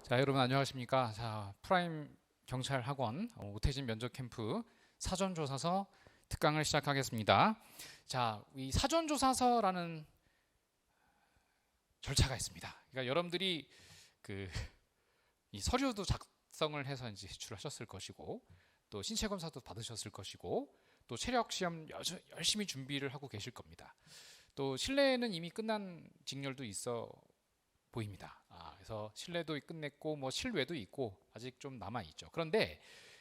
자, 여러분 안녕하십니까? 자, 프라임 경찰학원 오태진 면접 캠프 사전조사서 특강을 시작하겠습니다. 자, 이 사전조사서라는 절차가 있습니다. 그러니까 여러분들이 이 서류도 작성을 해서 이제 제출하셨을 것이고, 또 신체 검사도 받으셨을 것이고, 또 체력 시험 열심히 준비를 하고 계실 겁니다. 또 실내에는 이미 끝난 직렬도 있어 보입니다. 그래서 실내도 끝냈고 뭐 실외도 있고 아직 좀 남아 있죠. 그런데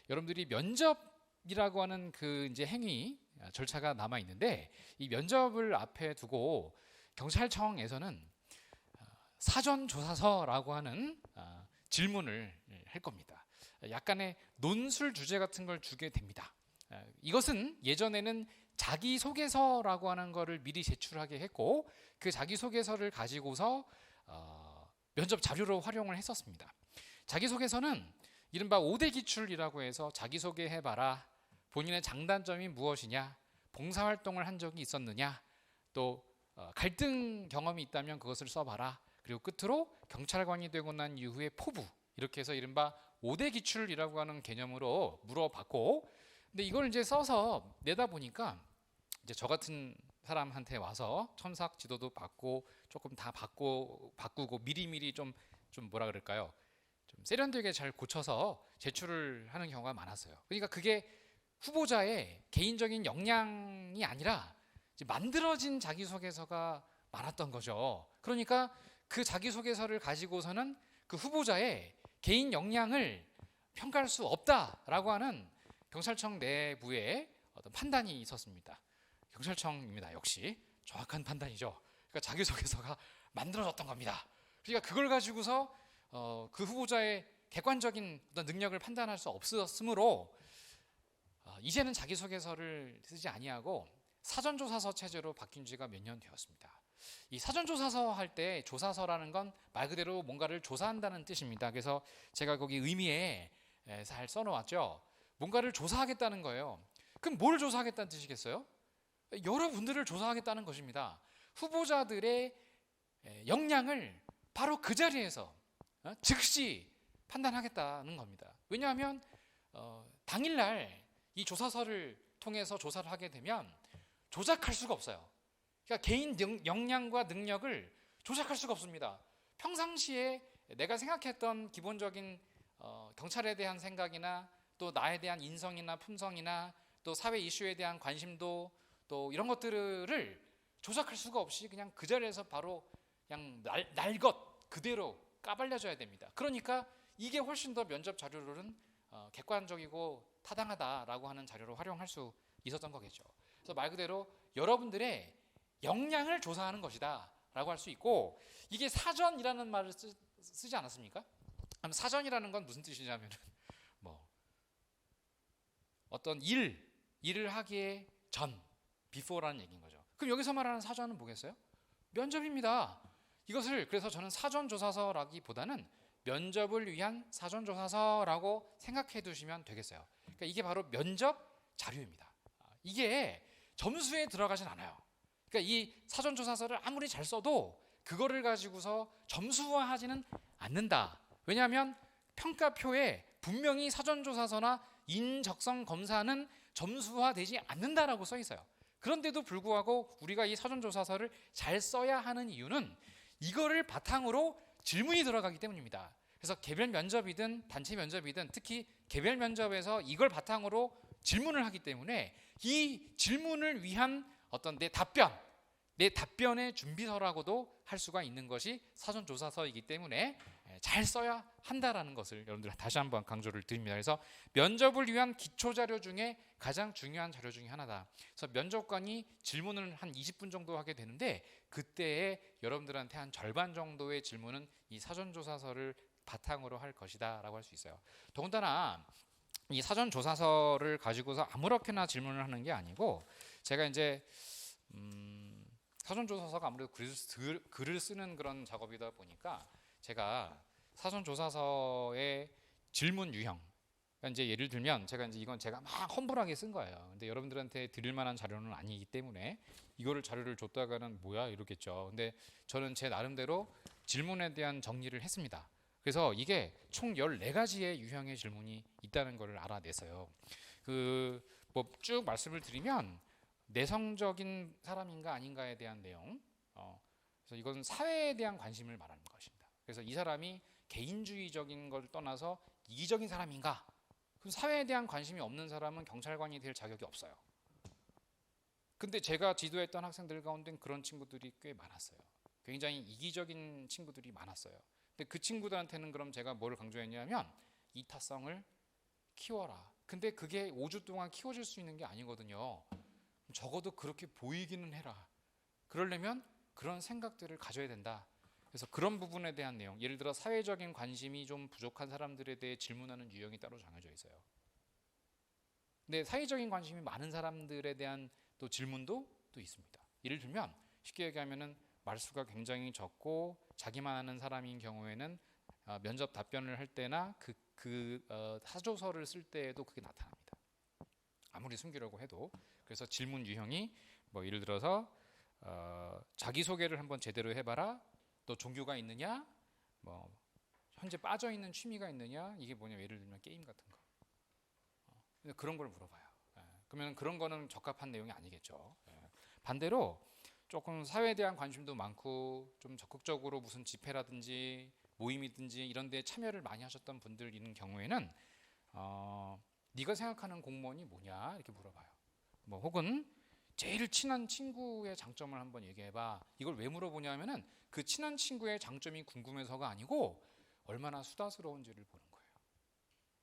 여러분들이 면접이라고 하는 그 이제 행위 절차가 남아 있는데, 이 면접을 앞에 두고 경찰청에서는 사전 조사서라고 하는 질문을 할 겁니다. 약간의 논술 주제 같은 걸 주게 됩니다. 이것은 예전에는 자기소개서라고 하는 거를 미리 제출하게 했고, 그 자기소개서를 가지고서 면접 자료로 활용을 했었습니다. 자기소개서는 이른바 5대 기출이라고 해서 자기소개해봐라, 본인의 장단점이 무엇이냐, 봉사활동을 한 적이 있었느냐, 또 갈등 경험이 있다면 그것을 써봐라, 그리고 끝으로 경찰관이 되고 난 이후의 포부, 이렇게 해서 이른바 5대 기출이라고 하는 개념으로 물어봤고, 근데 이걸 이제 써서 내다 보니까 이제 저 같은 사람한테 와서 첨삭 지도도 받고 조금 다 바꾸고 미리미리 좀 뭐라 그럴까요? 좀 세련되게 잘 고쳐서 제출을 하는 경우가 많았어요. 그러니까 그게 후보자의 개인적인 역량이 아니라 이제 만들어진 자기소개서가 많았던 거죠. 그러니까 그 자기소개서를 가지고서는 그 후보자의 개인 역량을 평가할 수 없다라고 하는 경찰청 내부의 어떤 판단이 있었습니다. 경찰청입니다. 역시 정확한 판단이죠. 그러니까 자기소개서가 만들어졌던 겁니다. 그러니까 그걸 가지고서 그 후보자의 객관적인 어떤 능력을 판단할 수 없었으므로 이제는 자기소개서를 쓰지 아니하고 사전조사서 체제로 바뀐 지가 몇 년 되었습니다. 이 사전조사서 할 때 조사서라는 건 말 그대로 뭔가를 조사한다는 뜻입니다. 그래서 제가 거기 의미에 잘 써놓았죠. 뭔가를 조사하겠다는 거예요. 그럼 뭘 조사하겠다는 뜻이겠어요? 여러분들을 조사하겠다는 것입니다. 후보자들의 역량을 바로 그 자리에서 즉시 판단하겠다는 겁니다. 왜냐하면 당일날 이 조사서를 통해서 조사를 하게 되면 조작할 수가 없어요. 그러니까 개인 역량과 능력을 조작할 수가 없습니다. 평상시에 내가 생각했던 기본적인 경찰에 대한 생각이나 또 나에 대한 인성이나 품성이나 또 사회 이슈에 대한 관심도 또 이런 것들을 조작할 수가 없이 그냥 그 자리에서 바로 그냥 날 것 그대로 까발려져야 됩니다. 그러니까 이게 훨씬 더 면접 자료로는 객관적이고 타당하다라고 하는 자료로 활용할 수 있었던 거겠죠. 그래서 말 그대로 여러분들의 역량을 조사하는 것이다 라고 할 수 있고, 이게 사전이라는 말을 쓰지 않았습니까? 사전이라는 건 무슨 뜻이냐면 뭐 어떤 일을 하기에 전 before라는 얘기인 거죠. 그럼 여기서 말하는 사전은 뭐겠어요? 면접입니다. 이것을 그래서 저는 사전조사서라기보다는 면접을 위한 사전조사서라고 생각해 두시면 되겠어요. 그러니까 이게 바로 면접 자료입니다. 이게 점수에 들어가진 않아요. 그러니까 이 사전조사서를 아무리 잘 써도 그거를 가지고서 점수화하지는 않는다. 왜냐하면 평가표에 분명히 사전조사서나 인적성 검사는 점수화되지 않는다라고 써 있어요. 그런데도 불구하고 우리가 이 사전조사서를 잘 써야 하는 이유는 이거를 바탕으로 질문이 들어가기 때문입니다. 그래서 개별 면접이든 단체 면접이든 특히 개별 면접에서 이걸 바탕으로 질문을 하기 때문에 이 질문을 위한 어떤 내 답변의 준비서라고도 할 수가 있는 것이 사전조사서이기 때문에 잘 써야 한다라는 것을 여러분들 다시 한번 강조를 드립니다. 그래서 면접을 위한 기초자료 중에 가장 중요한 자료 중에 하나다. 그래서 면접관이 질문을 한 20분 정도 하게 되는데, 그때에 여러분들한테 한 절반 정도의 질문은 이 사전조사서를 바탕으로 할 것이다 라고 할 수 있어요. 더군다나 이 사전조사서를 가지고서 아무렇게나 질문을 하는 게 아니고, 제가 이제 사전조사서가 아무래도 글을 쓰는 그런 작업이다 보니까 제가 사전조사서의 질문 유형, 그러니까 이제 예를 들면 이건 제가 막 험불하게 쓴 거예요. 근데 여러분들한테 드릴 만한 자료는 아니기 때문에 이거를 자료를 줬다가는 뭐야 이러겠죠. 근데 저는 제 나름대로 질문에 대한 정리를 했습니다. 그래서 이게 총 14가지의 유형의 질문이 있다는 것을 알아냈어요. 뭐 쭉 말씀을 드리면 내성적인 사람인가 아닌가에 대한 내용, 그래서 이건 사회에 대한 관심을 말하는 것입니다. 그래서 이 사람이 개인주의적인 걸 떠나서 이기적인 사람인가? 그럼 사회에 대한 관심이 없는 사람은 경찰관이 될 자격이 없어요. 근데 제가 지도했던 학생들 가운데는 그런 친구들이 꽤 많았어요. 굉장히 이기적인 친구들이 많았어요. 근데 그 친구들한테는 그럼 제가 뭘 강조했냐면 이타성을 키워라. 근데 그게 5주 동안 키워질 수 있는 게 아니거든요. 적어도 그렇게 보이기는 해라. 그러려면 그런 생각들을 가져야 된다. 그래서 그런 부분에 대한 내용, 예를 들어 사회적인 관심이 좀 부족한 사람들에 대해 질문하는 유형이 따로 정해져 있어요. 근데 사회적인 관심이 많은 사람들에 대한 또 질문도 또 있습니다. 예를 들면 쉽게 얘기하면은 말수가 굉장히 적고 자기만 아는 사람인 경우에는 면접 답변을 할 때나 사조서를 쓸 때에도 그게 나타납니다. 아무리 숨기려고 해도. 그래서 질문 유형이 뭐 예를 들어서 자기소개를 한번 제대로 해봐라. 또 종교가 있느냐? 뭐 현재 빠져있는 취미가 있느냐? 이게 뭐냐? 예를 들면 게임 같은 거. 그런 걸 물어봐요. 그러면 그런 거는 적합한 내용이 아니겠죠. 반대로 조금 사회에 대한 관심도 많고 좀 적극적으로 무슨 집회라든지 모임이든지 이런 데에 참여를 많이 하셨던 분들 있는 경우에는 네가 생각하는 공무원이 뭐냐 이렇게 물어봐요. 뭐 혹은 제일 친한 친구의 장점을 한번 얘기해봐. 이걸 왜 물어보냐면은 그 친한 친구의 장점이 궁금해서가 아니고 얼마나 수다스러운지를 보는 거예요.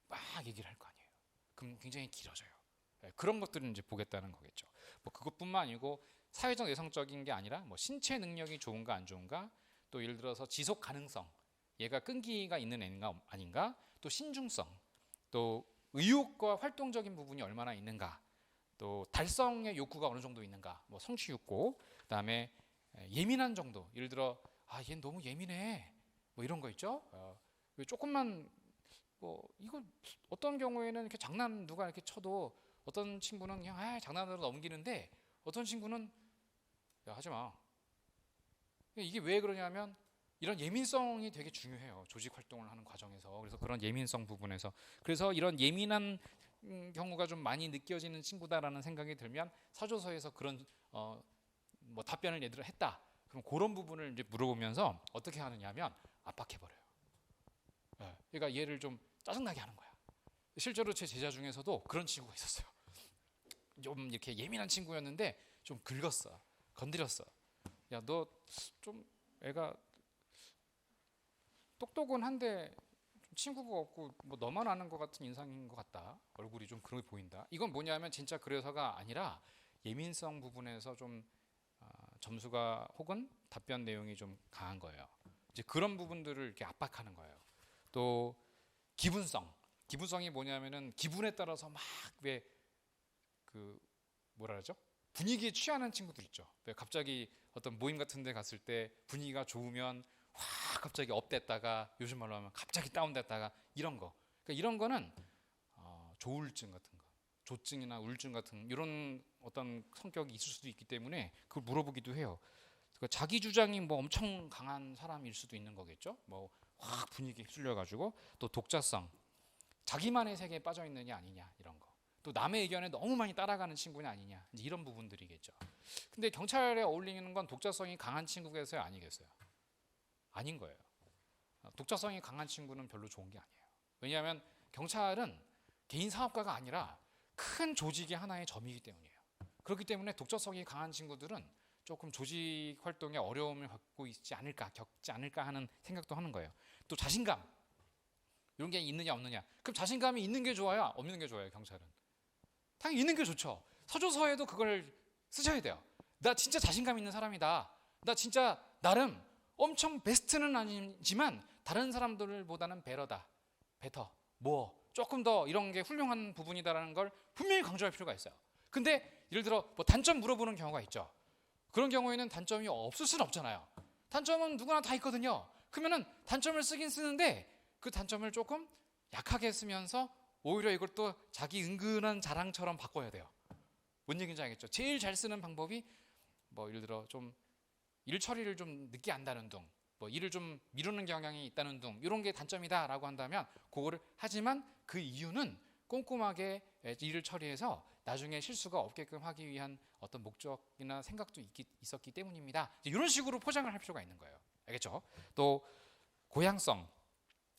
막 얘기를 할 거 아니에요. 그럼 굉장히 길어져요. 그런 것들은 이제 보겠다는 거겠죠. 뭐 그것뿐만 아니고 사회적 내성적인 게 아니라 뭐 신체 능력이 좋은가 안 좋은가, 또 예를 들어서 지속 가능성, 얘가 끈기가 있는 애인가 아닌가, 또 신중성, 또 의욕과 활동적인 부분이 얼마나 있는가, 또 달성의 욕구가 어느 정도 있는가, 뭐 성취 욕구, 그다음에 예민한 정도, 예를 들어 얘는 너무 예민해, 뭐 이런 거 있죠. 조금만 뭐 이거 어떤 경우에는 이렇게 장난 누가 이렇게 쳐도 어떤 친구는 그냥 장난으로 넘기는데 어떤 친구는 야 하지 마. 이게 왜 그러냐면 이런 예민성이 되게 중요해요. 조직 활동을 하는 과정에서. 그래서 그런 예민성 부분에서, 그래서 이런 예민한 경우가 좀 많이 느껴지는 친구다라는 생각이 들면 사조서에서 그런 뭐 답변을 얘들아 했다. 그럼 그런 부분을 이제 물어보면서 어떻게 하느냐면 압박해버려요. 그러니까 얘를 좀 짜증나게 하는 거야. 실제로 제 제자 중에서도 그런 친구가 있었어요. 좀 이렇게 예민한 친구였는데 좀 긁었어, 건드렸어. 야, 너 좀 애가 똑똑은 한데 좀 친구가 없고 뭐 너만 아는 것 같은 인상인 것 같다. 얼굴이 좀 그렇게 보인다. 이건 뭐냐면 진짜 그래서가 아니라 예민성 부분에서 좀 점수가 혹은 답변 내용이 좀 강한 거예요. 이제 그런 부분들을 이렇게 압박하는 거예요. 또 기분성이 뭐냐면은 기분에 따라서 막 왜 뭐라 그러죠? 분위기에 취하는 친구들 있죠. 왜 갑자기 어떤 모임 같은 데 갔을 때 분위기가 좋으면 확 갑자기 업됐다가 요즘 말로 하면 갑자기 다운됐다가 이런 거. 그러니까 이런 거는 조울증 같은 거, 조증이나 우울증 같은 이런 어떤 성격이 있을 수도 있기 때문에 그걸 물어보기도 해요. 그러니까 자기 주장이 뭐 엄청 강한 사람일 수도 있는 거겠죠. 뭐 확 분위기에 휩쓸려 가지고. 또 독자성, 자기만의 세계에 빠져 있느냐 아니냐 이런 거. 또 남의 의견에 너무 많이 따라가는 친구냐 아니냐, 이제 이런 부분들이겠죠. 근데 경찰에 어울리는 건 독자성이 강한 친구겠어요, 아니겠어요? 아닌 거예요. 독자성이 강한 친구는 별로 좋은 게 아니에요. 왜냐하면 경찰은 개인 사업가가 아니라 큰 조직의 하나의 점이기 때문이에요. 그렇기 때문에 독자성이 강한 친구들은 조금 조직 활동에 어려움을 겪지 않을까 하는 생각도 하는 거예요. 또 자신감, 이런 게 있느냐 없느냐. 그럼 자신감이 있는 게 좋아요, 없는 게 좋아요? 경찰은 당연히 있는 게 좋죠. 서조서에도 그걸 쓰셔야 돼요. 나 진짜 자신감 있는 사람이다. 나 진짜 나름 엄청 베스트는 아니지만 다른 사람들보다는 베터, 조금 더 이런 게 훌륭한 부분이다라는 걸 분명히 강조할 필요가 있어요. 근데 예를 들어 뭐 단점 물어보는 경우가 있죠. 그런 경우에는 단점이 없을 수는 없잖아요. 단점은 누구나 다 있거든요. 그러면은 단점을 쓰긴 쓰는데 그 단점을 조금 약하게 쓰면서 오히려 이걸 또 자기 은근한 자랑처럼 바꿔야 돼요. 뭔 얘기인지 알겠죠? 제일 잘 쓰는 방법이 뭐 예를 들어 좀 일 처리를 좀 늦게 한다는 둥, 뭐 일을 좀 미루는 경향이 있다는 둥 이런 게 단점이다라고 한다면 그거를 하지만 그 이유는 꼼꼼하게 일을 처리해서 나중에 실수가 없게끔 하기 위한 어떤 목적이나 생각도 있었기 때문입니다. 이런 식으로 포장을 할 필요가 있는 거예요. 알겠죠? 또 고향성,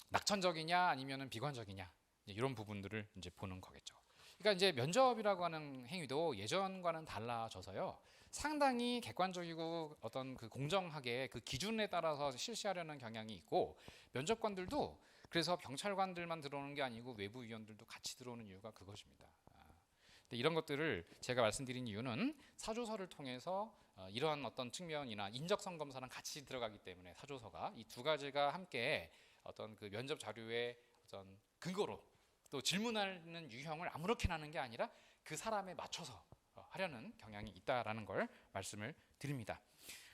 낙천적이냐 아니면은 비관적이냐 이런 부분들을 이제 보는 거겠죠. 그러니까 이제 면접이라고 하는 행위도 예전과는 달라져서요. 상당히 객관적이고 어떤 그 공정하게 그 기준에 따라서 실시하려는 경향이 있고 면접관들도 그래서 경찰관들만 들어오는 게 아니고 외부 위원들도 같이 들어오는 이유가 그것입니다. 근데 이런 것들을 제가 말씀드린 이유는 사조서를 통해서 이러한 어떤 측면이나 인적성 검사랑 같이 들어가기 때문에 사조서가 이 두 가지가 함께 어떤 그 면접 자료의 어떤 근거로 또 질문하는 유형을 아무렇게나 하는 게 아니라 그 사람에 맞춰서 하려는 경향이 있다라는 걸 말씀을 드립니다.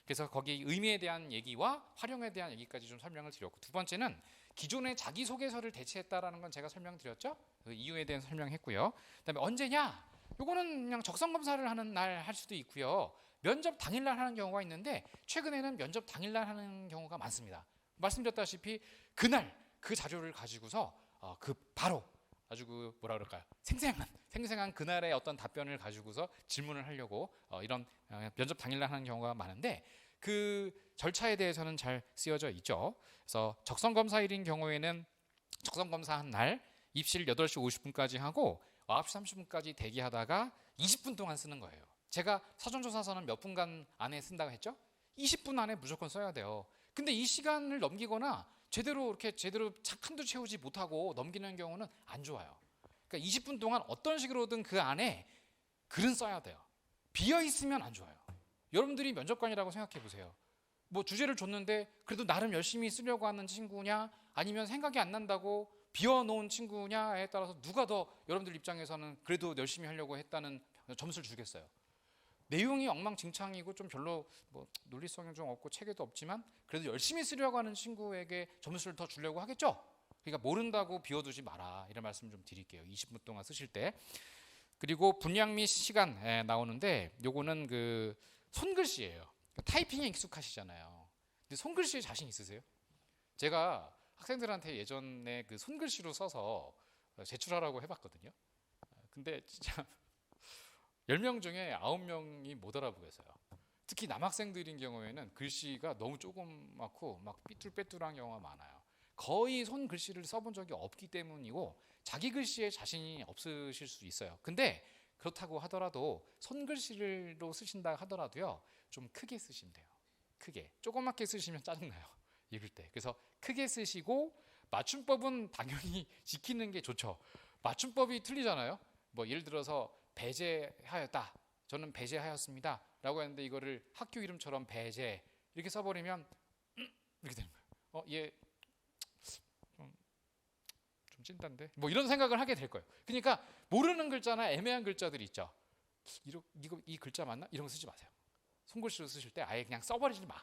그래서 거기 의미에 대한 얘기와 활용에 대한 얘기까지 좀 설명을 드렸고, 두 번째는 기존의 자기소개서를 대체했다라는 건 제가 설명드렸죠. 그 이유에 대해서 설명했고요. 그다음에 언제냐? 요거는 그냥 적성검사를 하는 날 할 수도 있고요. 면접 당일날 하는 경우가 있는데 최근에는 면접 당일날 하는 경우가 많습니다. 말씀드렸다시피 그날 그 자료를 가지고서 그 바로 아주 그 뭐라 그럴까요? 생생한 그날의 어떤 답변을 가지고서 질문을 하려고 이런 면접 당일날 하는 경우가 많은데 그 절차에 대해서는 잘 쓰여져 있죠. 그래서 적성검사일인 경우에는 적성검사한 날 입실 8시 50분까지 하고 9시 30분까지 대기하다가 20분 동안 쓰는 거예요. 제가 사전조사서는 몇 분간 안에 쓴다고 했죠? 20분 안에 무조건 써야 돼요. 근데 이 시간을 넘기거나 제대로 한두 채우지 못하고 넘기는 경우는 안 좋아요. 그러니까 20분 동안 어떤 식으로든 그 안에 글은 써야 돼요. 비어 있으면 안 좋아요. 여러분들이 면접관이라고 생각해 보세요. 뭐 주제를 줬는데 그래도 나름 열심히 쓰려고 하는 친구냐 아니면 생각이 안 난다고 비워놓은 친구냐에 따라서 누가 더 여러분들 입장에서는 그래도 열심히 하려고 했다는 점수를 주겠어요. 내용이 엉망진창이고 좀 별로 뭐 논리성이 좀 없고 체계도 없지만 그래도 열심히 쓰려고 하는 친구에게 점수를 더 주려고 하겠죠. 그러니까 모른다고 비워두지 마라 이런 말씀 좀 드릴게요. 20분 동안 쓰실 때. 그리고 분량 및 시간 나오는데 요거는 그 손글씨예요. 타이핑에 익숙하시잖아요. 근데 손글씨에 자신 있으세요? 제가 학생들한테 예전에 그 손글씨로 써서 제출하라고 해봤거든요. 근데 진짜 10명 중에 9명이 못 알아보겠어요. 특히 남학생들인 경우에는 글씨가 너무 조그맣고 막 삐뚤빼뚤한 경우가 많아요. 거의 손글씨를 써본 적이 없기 때문이고 자기 글씨에 자신이 없으실 수 있어요. 근데 그렇다고 하더라도 손글씨로 쓰신다 하더라도요 좀 크게 쓰시면 돼요. 크게. 조그맣게 쓰시면 짜증나요. 읽을 때. 그래서 크게 쓰시고 맞춤법은 당연히 지키는 게 좋죠. 맞춤법이 틀리잖아요. 뭐 예를 들어서 배제하였다. 저는 배제하였습니다. 라고 했는데 이거를 학교 이름처럼 배제 이렇게 써버리면 이렇게 되는 거예요. 얘 좀 찐단데? 뭐 이런 생각을 하게 될 거예요. 그러니까 모르는 글자나 애매한 글자들이 있죠. 이 글자 맞나? 이런 거 쓰지 마세요. 손글씨로 쓰실 때 아예 그냥 써버리지 마.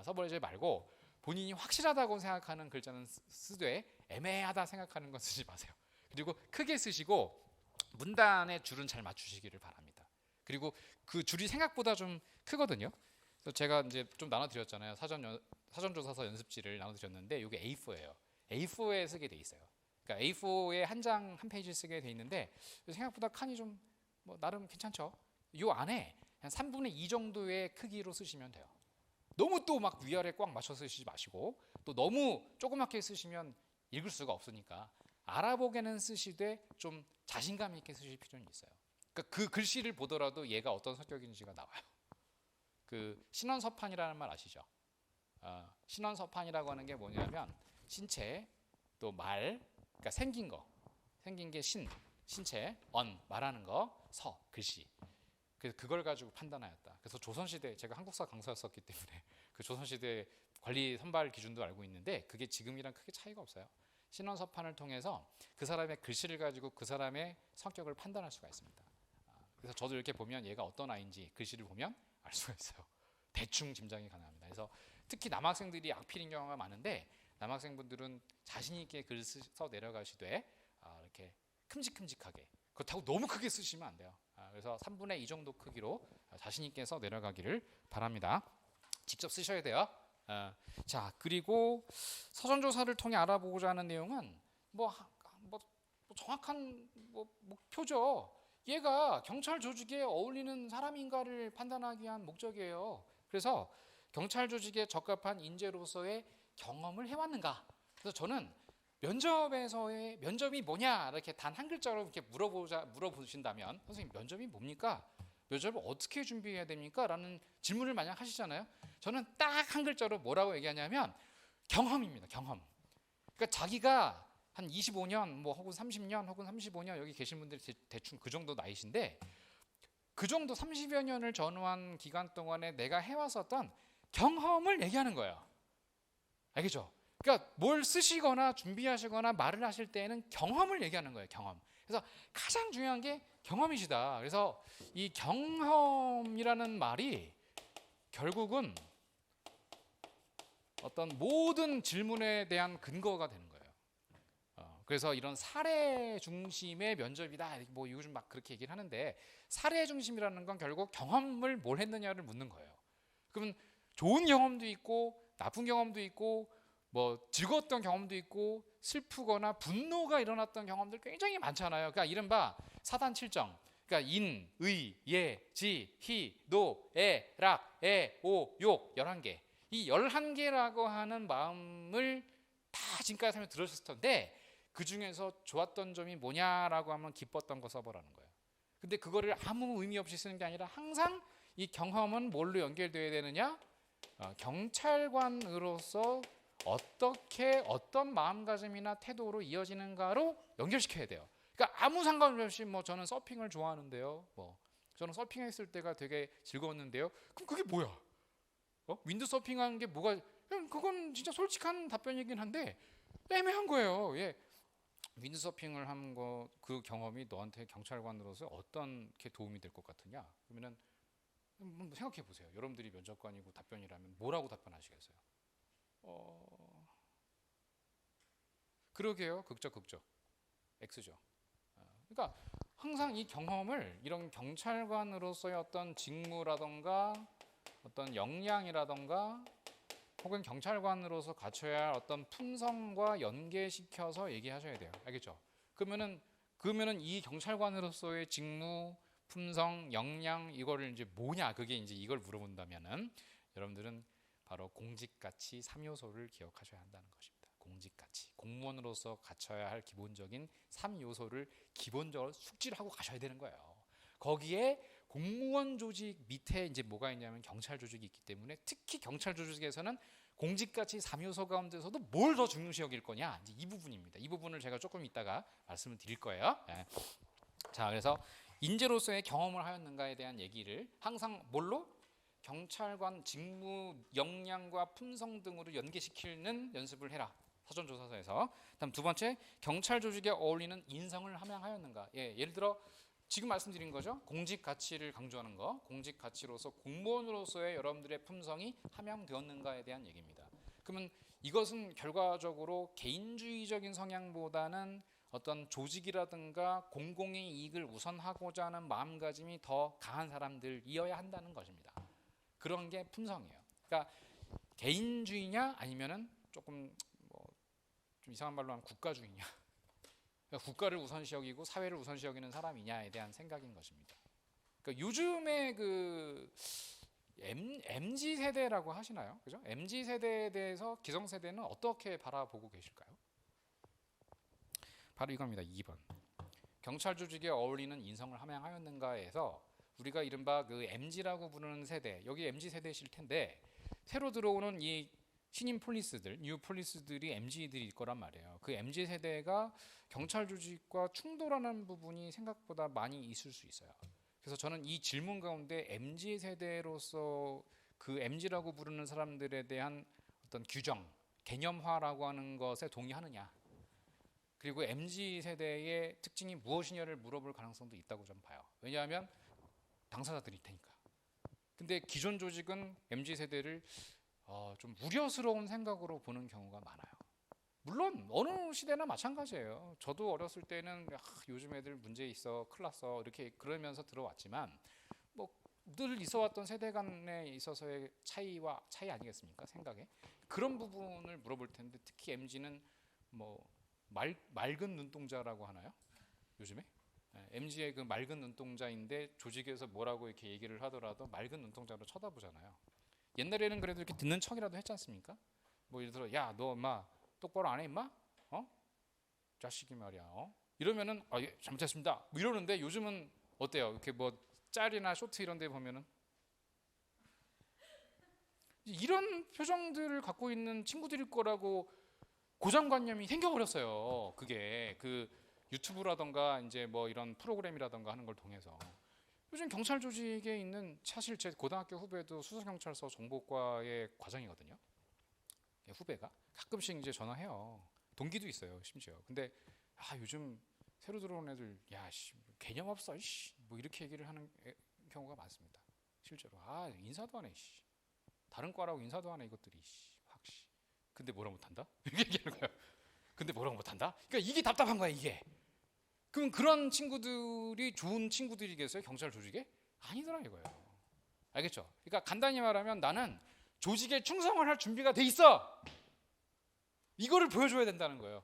써버리지 말고 본인이 확실하다고 생각하는 글자는 쓰되 애매하다 생각하는 건 쓰지 마세요. 그리고 크게 쓰시고 문단의 줄은 잘 맞추시기를 바랍니다. 그리고 그 줄이 생각보다 좀 크거든요. 그래서 제가 이제 좀 나눠드렸잖아요. 사전조사서 연습지를 나눠드렸는데 이게 A4예요. A4에 쓰게 돼 있어요. 그러니까 A4에 한 장 한 페이지 쓰게 돼 있는데 생각보다 칸이 좀 뭐 나름 괜찮죠. 이 안에 한 3분의 2 정도의 크기로 쓰시면 돼요. 너무 또 막 위아래 꽉 맞춰 쓰시지 마시고 또 너무 조그맣게 쓰시면 읽을 수가 없으니까 알아보게는 쓰시되 좀 자신감 있게 쓰실 필요는 있어요. 그러니까 그 글씨를 보더라도 얘가 어떤 성격인지가 나와요. 그 신원서판이라는 말 아시죠? 신원서판이라고 하는 게 뭐냐면 신체 또 말, 그러니까 생긴 게 신체, 말하는 거, 글씨. 그래서 그걸 가지고 판단하였다. 그래서 조선시대 제가 한국사 강사였었기 때문에 그 조선시대 관리 선발 기준도 알고 있는데 그게 지금이랑 크게 차이가 없어요. 신원서판을 통해서 그 사람의 글씨를 가지고 그 사람의 성격을 판단할 수가 있습니다. 그래서 저도 이렇게 보면 얘가 어떤 아이인지 글씨를 보면 알 수가 있어요. 대충 짐작이 가능합니다. 그래서 특히 남학생들이 악필인 경우가 많은데 남학생분들은 자신 있게 글 써 내려가시되 이렇게 큼직큼직하게 그렇다고 너무 크게 쓰시면 안 돼요. 그래서 3분의 2 정도 크기로 자신 있게 써 내려가기를 바랍니다. 직접 쓰셔야 돼요. 자, 그리고 사전 조사를 통해 알아보고자 하는 내용은 뭐 정확한 목표죠. 얘가 경찰 조직에 어울리는 사람인가를 판단하기 위한 목적이에요. 그래서 경찰 조직에 적합한 인재로서의 경험을 해왔는가. 그래서 저는 면접에서의 면접이 뭐냐 이렇게 단 한 글자로 이렇게 물어보신다면 선생님 면접이 뭡니까? 면접을 어떻게 준비해야 됩니까? 라는 질문을 만약 하시잖아요. 저는 딱 한 글자로 뭐라고 얘기하냐면 경험입니다. 경험. 그러니까 자기가 한 25년 혹은 30년 혹은 35년 여기 계신 분들이 대충 그 정도 나이신데 그 정도 30여 년을 전후한 기간 동안에 내가 해왔었던 경험을 얘기하는 거예요. 알겠죠? 그러니까 뭘 쓰시거나 준비하시거나 말을 하실 때에는 경험을 얘기하는 거예요. 경험. 그래서 가장 중요한 게 경험이시다. 그래서 이 경험이라는 말이 결국은 어떤 모든 질문에 대한 근거가 되는 거예요. 그래서 이런 사례 중심의 면접이다. 요즘 막 그렇게 얘기를 하는데 사례 중심이라는 건 결국 경험을 뭘 했느냐를 묻는 거예요. 그러면 좋은 경험도 있고 나쁜 경험도 있고 즐거웠던 경험도 있고 슬프거나 분노가 일어났던 경험들 굉장히 많잖아요. 그러니까 이른바 사단 칠정. 그러니까 인, 의, 예, 지, 희, 노, 에, 락, 에, 오, 욕 11개. 이 11개라고 하는 마음을 다 지금까지 설명 들으셨을 텐데 그 중에서 좋았던 점이 뭐냐라고 하면 기뻤던 거 써보라는 거예요. 근데 그거를 아무 의미 없이 쓰는 게 아니라 항상 이 경험은 뭘로 연결되어야 되느냐? 경찰관으로서 어떻게 어떤 마음가짐이나 태도로 이어지는가로 연결시켜야 돼요. 그러니까 아무 상관없이 저는 서핑을 좋아하는데요. 저는 서핑했을 때가 되게 즐거웠는데요. 그럼 그게 뭐야? 윈드 서핑하는 게 뭐가? 그건 진짜 솔직한 답변이긴 한데 애매한 거예요. 예. 윈드 서핑을 한 거 그 경험이 너한테 경찰관으로서 어떤 게 도움이 될 것 같으냐? 그러면은 생각해 보세요. 여러분들이 면접관이고 답변이라면 뭐라고 답변하시겠어요? 그러게요. 극적 X죠. 그러니까 항상 이 경험을 이런 경찰관으로서의 어떤 직무라던가 어떤 역량이라던가 혹은 경찰관으로서 갖춰야 할 어떤 품성과 연계시켜서 얘기하셔야 돼요. 알겠죠? 그러면은 이 경찰관으로서의 직무, 품성, 역량 이거를 이제 뭐냐? 그게 이제 이걸 물어본다면은 여러분들은 바로 공직가치 3요소를 기억하셔야 한다는 것입니다. 공직가치. 공무원으로서 갖춰야 할 기본적인 3요소를 기본적으로 숙지를 하고 가셔야 되는 거예요. 거기에 공무원 조직 밑에 이제 뭐가 있냐면 경찰 조직이 있기 때문에 특히 경찰 조직에서는 공직가치 3요소 가운데서도 뭘 더 중요시 여길 거냐 이제 이 부분입니다. 이 부분을 제가 조금 이따가 말씀을 드릴 거예요. 네. 자, 그래서 인재로서의 경험을 하였는가에 대한 얘기를 항상 뭘로? 경찰관 직무 역량과 품성 등으로 연계시키는 연습을 해라. 사전조사서에서. 다음 두 번째, 경찰 조직에 어울리는 인성을 함양하였는가. 예를 들어 지금 말씀드린 거죠. 공직 가치를 강조하는 거. 공직 가치로서 공무원으로서의 여러분들의 품성이 함양되었는가에 대한 얘기입니다. 그러면 이것은 결과적으로 개인주의적인 성향보다는 어떤 조직이라든가 공공의 이익을 우선하고자 하는 마음가짐이 더 강한 사람들이어야 한다는 것입니다. 그런 게 품성이에요. 그러니까 개인주의냐 아니면은 조금 좀 이상한 말로 하면 국가주의냐. 그러니까 국가를 우선시 여기고 사회를 우선시 여기는 사람이냐에 대한 생각인 것입니다. 그러니까 요즘에 MZ 세대라고 하시나요? 그죠? MZ 세대에 대해서 기성 세대는 어떻게 바라보고 계실까요? 바로 이겁니다. 2번. 경찰 조직에 어울리는 인성을 함양하였는가에서 우리가 이른바 그 MZ라고 부르는 세대, 여기 MZ 세대실 텐데 새로 들어오는 이 신임 폴리스들, 뉴 폴리스들이 MZ들일 거란 말이에요. 그 MZ 세대가 경찰 조직과 충돌하는 부분이 생각보다 많이 있을 수 있어요. 그래서 저는 이 질문 가운데 MZ 세대로서 그 MZ라고 부르는 사람들에 대한 어떤 규정, 개념화라고 하는 것에 동의하느냐, 그리고 MZ 세대의 특징이 무엇이냐를 물어볼 가능성도 있다고 좀 봐요. 왜냐하면 당사자들일 테니까. 근데 기존 조직은 MZ 세대를 좀 우려스러운 생각으로 보는 경우가 많아요. 물론 어느 시대나 마찬가지예요. 저도 어렸을 때는 요즘 애들 문제 있어, 큰일 났어 이렇게 그러면서 들어왔지만 늘 있어왔던 세대 간에 있어서의 차이 아니겠습니까? 생각에 그런 부분을 물어볼 텐데 특히 MZ는 뭐 맑은 눈동자라고 하나요? 요즘에 MZ의 그 맑은 눈동자인데 조직에서 뭐라고 이렇게 얘기를 하더라도 맑은 눈동자로 쳐다보잖아요. 옛날에는 그래도 이렇게 듣는 척이라도 했지 않습니까? 뭐 예를 들어 야 너 엄마 똑바로 안 해 임마? 자식이 말이야. 이러면은 예, 잘못했습니다. 뭐 이러는데 요즘은 어때요? 이렇게 뭐 짤이나 쇼트 이런 데 보면은 이런 표정들을 갖고 있는 친구들일 거라고 고정관념이 생겨버렸어요. 그게 그 유튜브라던가 이제 뭐 이런 프로그램이라던가 하는 걸 통해서 요즘 경찰 조직에 있는 사실 제 고등학교 후배도 수서경찰서 정보과의 과정이거든요. 후배가 가끔씩 이제 전화해요. 동기도 있어요, 심지어. 근데 요즘 새로 들어온 애들 개념 없어, 뭐 이렇게 얘기를 하는 경우가 많습니다. 실제로 인사도 안 해, 다른 과라고 인사도 안 해 이것들이 근데 뭐라 못한다? 이렇게 얘기하는 거예요. 근데 뭐라고 못한다? 그러니까 이게 답답한 거야 이게. 그럼 그런 친구들이 좋은 친구들이겠어요? 경찰 조직에? 아니더라 이거예요. 알겠죠? 그러니까 간단히 말하면 나는 조직에 충성을 할 준비가 돼 있어. 이거를 보여줘야 된다는 거예요.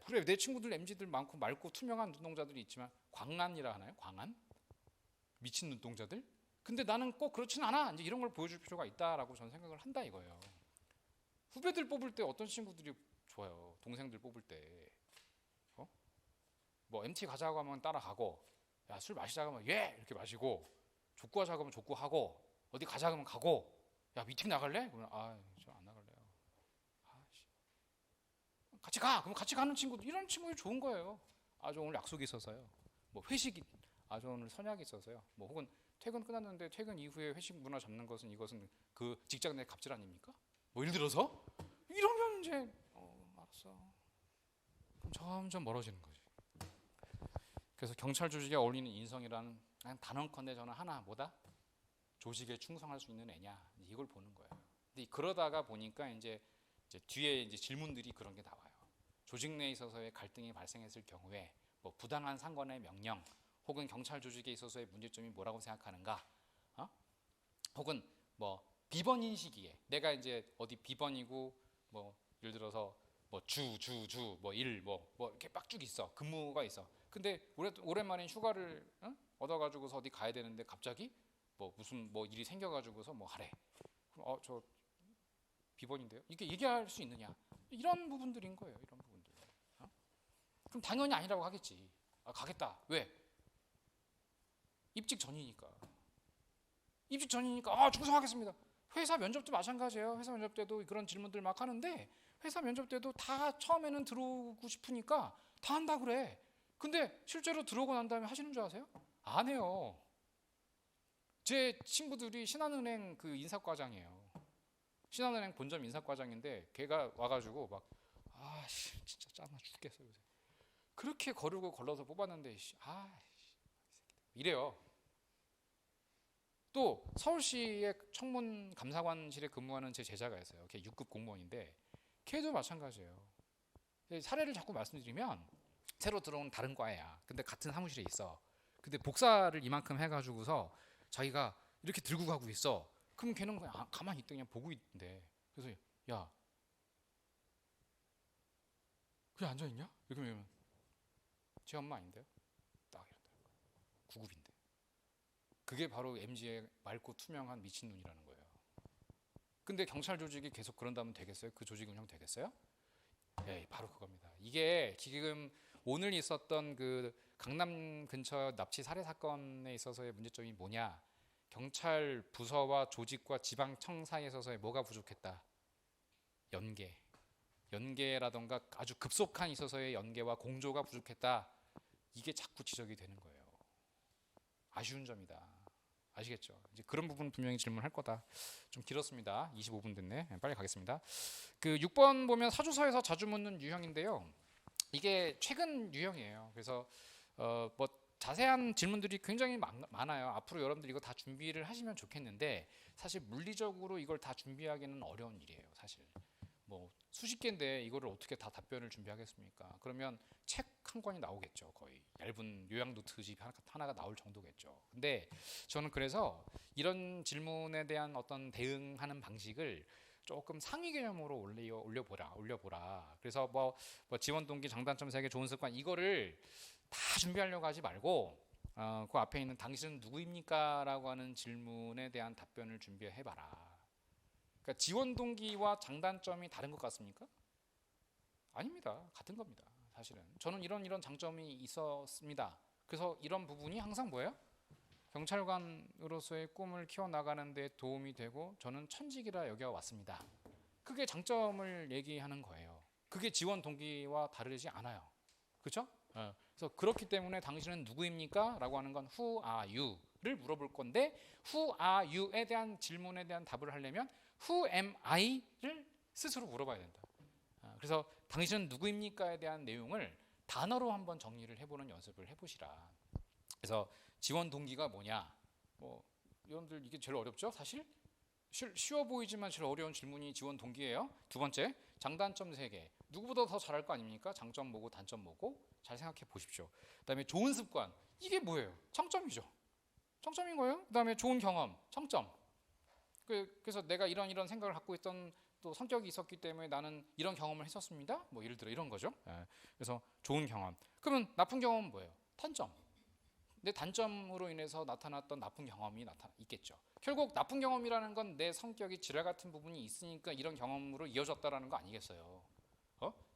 그래 내 친구들 MZ들 많고 맑고 투명한 눈동자들이 있지만 광안이라 하나요? 광안? 미친 눈동자들? 근데 나는 꼭 그렇진 않아. 이제 이런 걸 보여줄 필요가 있다라고 저는 생각을 한다 이거예요. 후배들 뽑을 때 어떤 친구들이 좋아요? 동생들 뽑을 때 뭐 MT 가자고 하면 따라가고 술 마시자고 하면 예 이렇게 마시고 족구하자고 하면 족구하고 어디 가자고 하면 가고 미팅 나갈래? 그러면 저 안 나갈래요. 같이 가. 그럼 같이 가는 친구들 이런 친구들이 좋은 거예요. 저 오늘 약속이 있어서요. 뭐 회식이 저 오늘 선약이 있어서요. 뭐 혹은 퇴근 끝났는데 퇴근 이후에 회식 문화 잡는 것은 이것은 그 직장 내 갑질 아닙니까? 뭐 예를 들어서 이러면 이제 알았어. 그럼 점점 멀어지는 거지. 그래서 경찰 조직에 어울리는 인성이라는 단언컨대 저는 하나 뭐다? 조직에 충성할 수 있는 애냐 이걸 보는 거예요. 근데 그러다가 보니까 이제 뒤에 이제 질문들이 그런 게 나와요. 조직 내에 있어서의 갈등이 발생했을 경우에 뭐 부당한 상관의 명령 혹은 경찰 조직에 있어서의 문제점이 뭐라고 생각하는가? 혹은 뭐 비번 인식이에 내가 이제 어디 비번이고 뭐 예를 들어서 뭐 뭐 일 뭐 이렇게 빡쭉 있어 근무가 있어. 근데 오랜만에 휴가를 얻어가지고서 어디 가야 되는데 갑자기 뭐 무슨 뭐 일이 생겨가지고서 뭐 하래. 그럼 저 비번인데요. 이게 얘기할 수 있느냐? 이런 부분들인 거예요. 이런 부분들. 그럼 당연히 아니라고 하겠지. 가겠다. 왜? 입직 전이니까. 충성하겠습니다. 회사 면접도 마찬가지예요. 회사 면접 때도 그런 질문들 막 하는데 회사 면접 때도 다 처음에는 들어오고 싶으니까 다 한다 그래. 근데 실제로 들어오고 난 다음에 하시는 줄 아세요? 안 해요. 제 친구들이 신한은행 그 인사과장이에요. 신한은행 본점 인사과장인데 걔가 와가지고 막 진짜 짜증나 죽겠어 요새. 그렇게 거르고 걸러서 뽑았는데 이래요. 또 서울시의 청문 감사관실에 근무하는 제 제자가 있어요. 걔 6급 공무원인데 걔도 마찬가지예요. 사례를 자꾸 말씀드리면 새로 들어온 다른 과야. 근데 같은 사무실에 있어. 근데 복사를 이만큼 해가지고서 자기가 이렇게 들고 가고 있어. 그럼 걔는 그냥 가만히 있다 그냥 보고 있는데 그래서 야 그냥 앉아있냐? 이렇게 하면 제 엄마 아닌데요? 딱 이런다. 9급인데. 그게 바로 MZ의 맑고 투명한 미친눈이라는 거예요. 근데 경찰 조직이 계속 그런다면 되겠어요? 그 조직 운영 되겠어요? 네, 바로 그겁니다. 이게 지금 오늘 있었던 그 강남 근처 납치 살해 사건에 있어서의 문제점이 뭐냐? 경찰 부서와 조직과 지방청 사이에 있어서의 뭐가 부족했다? 연계라던가 아주 급속한 있어서의 연계와 공조가 부족했다. 이게 자꾸 지적이 되는 거예요. 아쉬운 점이다. 아시겠죠? 이제 그런 부분 분명히 질문할 거다. 좀 길었습니다. 25분 됐네. 빨리 가겠습니다. 그 6번 보면 사주서에서 자주 묻는 유형인데요. 이게 최근 유형이에요. 그래서 뭐 자세한 질문들이 굉장히 많아요. 앞으로 여러분들 이거 다 준비를 하시면 좋겠는데 사실 물리적으로 이걸 다 준비하기는 어려운 일이에요. 사실 뭐 수십 개인데 이거를 어떻게 다 답변을 준비하겠습니까? 그러면 책 한 권이 나오겠죠. 거의 얇은 요약 노트집 하나가 나올 정도겠죠. 근데 저는 그래서 이런 질문에 대한 어떤 대응하는 방식을 조금 상위 개념으로 올려보라. 그래서 지원 동기, 장단점, 세계, 좋은 습관 이거를 다 준비하려고 하지 말고 그 앞에 있는 당신은 누구입니까? 라고 하는 질문에 대한 답변을 준비해봐라. 그러니까 지원 동기와 장단점이 다른 것 같습니까? 아닙니다. 같은 겁니다. 사실은 저는 이런 장점이 있었습니다. 그래서 이런 부분이 항상 뭐예요? 경찰관으로서의 꿈을 키워나가는 데 도움이 되고 저는 천직이라 여겨왔습니다. 그게 장점을 얘기하는 거예요. 그게 지원 동기와 다르지 않아요. 그렇죠? 그래서 그렇기 때문에 당신은 누구입니까? 라고 하는 건 Who are you?를 물어볼 건데 Who are you?에 대한 질문에 대한 답을 하려면 Who am I?를 스스로 물어봐야 된다. 그래서 당신은 누구입니까?에 대한 내용을 단어로 한번 정리를 해보는 연습을 해보시라. 그래서 지원 동기가 뭐냐? 여러분들 이게 제일 어렵죠? 사실 쉬워 보이지만 제일 어려운 질문이 지원 동기예요. 두 번째, 장단점 3개. 누구보다 더 잘할 거 아닙니까? 장점 뭐고 단점 뭐고 잘 생각해 보십시오. 그다음에 좋은 습관. 이게 뭐예요? 장점이죠. 장점인 거예요. 그다음에 좋은 경험. 장점. 그래서 내가 이런 생각을 갖고 있던 또 성격이 있었기 때문에 나는 이런 경험을 했었습니다. 예를 들어 이런 거죠. 그래서 좋은 경험. 그러면 나쁜 경험은 뭐예요? 단점. 내 단점으로 인해서 나타났던 나쁜 경험이 있겠죠. 결국 나쁜 경험이라는 건 내 성격이 지랄 같은 부분이 있으니까 이런 경험으로 이어졌다라는 거 아니겠어요?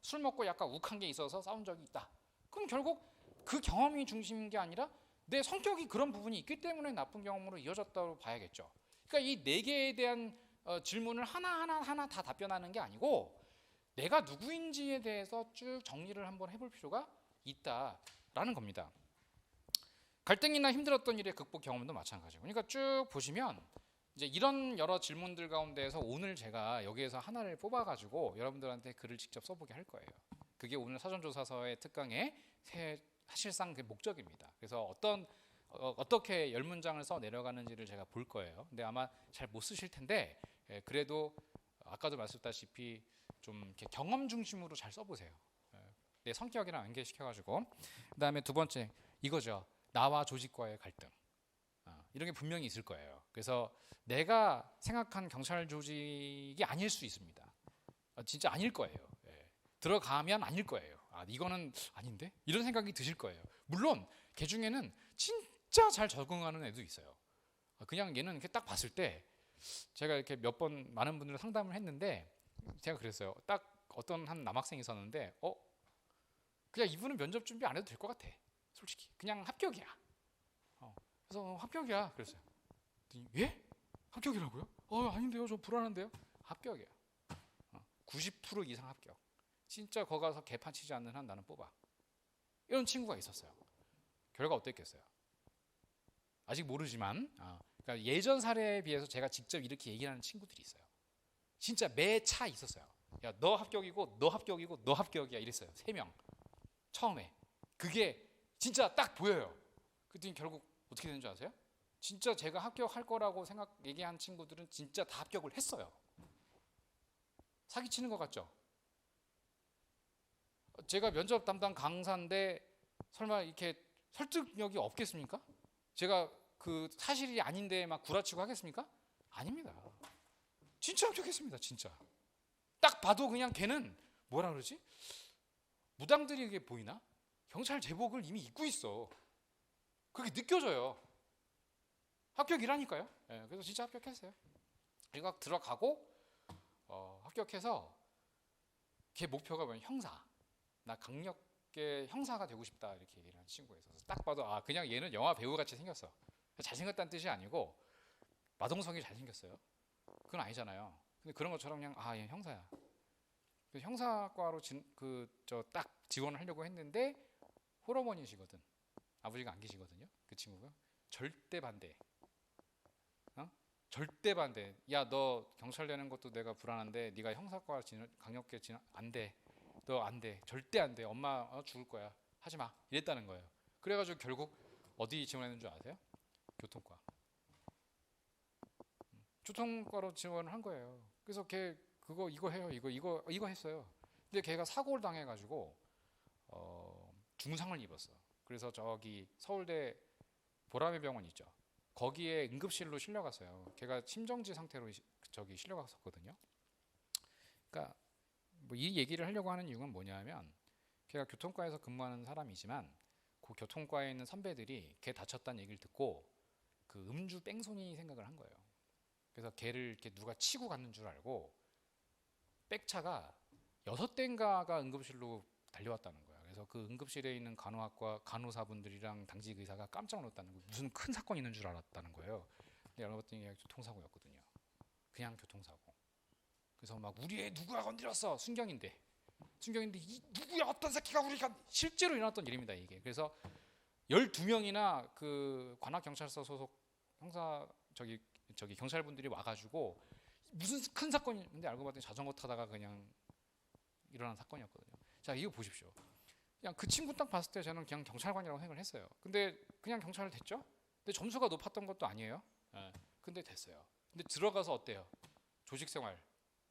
술 먹고 약간 욱한 게 있어서 싸운 적이 있다. 그럼 결국 그 경험이 중심인 게 아니라 내 성격이 그런 부분이 있기 때문에 나쁜 경험으로 이어졌다고 봐야겠죠. 그러니까 이 4개에 대한 질문을 하나 다 답변하는 게 아니고 내가 누구인지에 대해서 쭉 정리를 한번 해볼 필요가 있다라는 겁니다. 갈등이나 힘들었던 일의 극복 경험도 마찬가지고. 그러니까 쭉 보시면 이제 이런 여러 질문들 가운데에서 오늘 제가 여기에서 하나를 뽑아가지고 여러분들한테 글을 직접 써보게 할 거예요. 그게 오늘 사전조사서의 특강의 사실상 그 목적입니다. 그래서 어떻게 10문장을 써 내려가는지를 제가 볼 거예요. 근데 아마 잘 못 쓰실 텐데 그래도 아까도 말씀드렸다시피 좀 이렇게 경험 중심으로 잘 써보세요. 내 성격이랑 연계시켜가지고. 그 다음에 두 번째 이거죠. 나와 조직과의 갈등. 이런 게 분명히 있을 거예요. 그래서 내가 생각한 경찰 조직이 아닐 수 있습니다. 진짜 아닐 거예요. 들어가면 아닐 거예요. 이거는 아닌데? 이런 생각이 드실 거예요. 물론 걔 중에는 진짜 잘 적응하는 애도 있어요. 그냥 얘는 이렇게 딱 봤을 때 제가 이렇게 몇 번 많은 분들 상담을 했는데 제가 그랬어요. 딱 어떤 한 남학생이 있었는데 그냥 이분은 면접 준비 안 해도 될 것 같아. 솔직히 그냥 합격이야. 그래서 합격이야. 그랬어요. 예? 합격이라고요? 아닌데요. 저 불안한데요. 합격이야. 90% 이상 합격. 진짜 거 가서 개판 치지 않는 한 나는 뽑아. 이런 친구가 있었어요. 결과 어땠겠어요? 아직 모르지만 그러니까 예전 사례에 비해서 제가 직접 이렇게 얘기하는 친구들이 있어요. 진짜 매차 있었어요. 야, 너 합격이고 너 합격이고 너 합격이야 이랬어요. 3명. 처음에. 그게 진짜 딱 보여요. 그랬더니 결국 어떻게 되는 줄 아세요? 진짜 제가 합격할 거라고 얘기한 친구들은 진짜 다 합격을 했어요. 사기치는 것 같죠? 제가 면접 담당 강사인데 설마 이렇게 설득력이 없겠습니까? 제가 그 사실이 아닌데 막 구라치고 하겠습니까? 아닙니다. 진짜 합격했습니다. 진짜. 딱 봐도 그냥 걔는 뭐라 그러지? 무당들에게 보이나? 경찰 제복을 이미 입고 있어. 그게 느껴져요. 합격이라니까요. 그래서 진짜 합격했어요. 그리고 들어가고 합격해서 걔 목표가 뭐냐면 형사. 나 강력계 형사가 되고 싶다 이렇게 얘기를 하는 친구가 있어서 딱 봐도 그냥 얘는 영화 배우 같이 생겼어. 잘생겼다는 뜻이 아니고 마동석이 잘생겼어요. 그건 아니잖아요. 근데 그런 것처럼 그냥 얘 형사야. 그래서 형사과로 딱 지원을 하려고 했는데 홀어머니시거든. 아버지가 안 계시거든요. 그 친구가 절대 반대. 절대 반대. 야, 너 경찰 되는 것도 내가 불안한데 네가 형사과 강력계 안 돼. 너 안 돼. 절대 안 돼. 엄마 죽을 거야. 하지 마. 이랬다는 거예요. 그래가지고 결국 어디 지원했는 줄 아세요? 교통과. 교통과로 지원을 한 거예요. 그래서 걔 그거 이거 해요. 이거 했어요. 근데 걔가 사고를 당해가지고 중상을 입었어. 그래서 저기 서울대 보라매 병원 있죠. 거기에 응급실로 실려갔어요. 걔가 심정지 상태로 저기 실려갔었거든요. 그러니까 뭐 이 얘기를 하려고 하는 이유는 뭐냐면 걔가 교통과에서 근무하는 사람이지만 그 교통과에 있는 선배들이 걔 다쳤다는 얘기를 듣고 그 음주 뺑소니 생각을 한 거예요. 그래서 걔를 이렇게 누가 치고 갔는 줄 알고 백차가 6대인가가 응급실로 달려왔다는 거야. 그래서 그 응급실에 있는 간호학과 간호사분들이랑 당직 의사가 깜짝 놀랐다는 거예요. 무슨 큰 사건이 있는 줄 알았다는 거예요. 근데 알고 봤더니 그냥 교통사고였거든요. 그냥 교통사고. 그래서 막 우리 애 누구야 건드렸어. 순경인데 이 누구야 어떤 새끼가 우리가 실제로 일어났던 일입니다 이게. 그래서 12명이나 그 관악경찰서 소속 형사 저기 경찰분들이 와가지고 무슨 큰 사건이 근데 알고 봤더니 자전거 타다가 그냥 일어난 사건이었거든요. 자 이거 보십시오. 그냥 그 친구 딱 봤을 때 저는 그냥 경찰관이라고 생각을 했어요. 근데 그냥 경찰을 됐죠. 근데 점수가 높았던 것도 아니에요. 네. 근데 됐어요. 근데 들어가서 어때요? 조직생활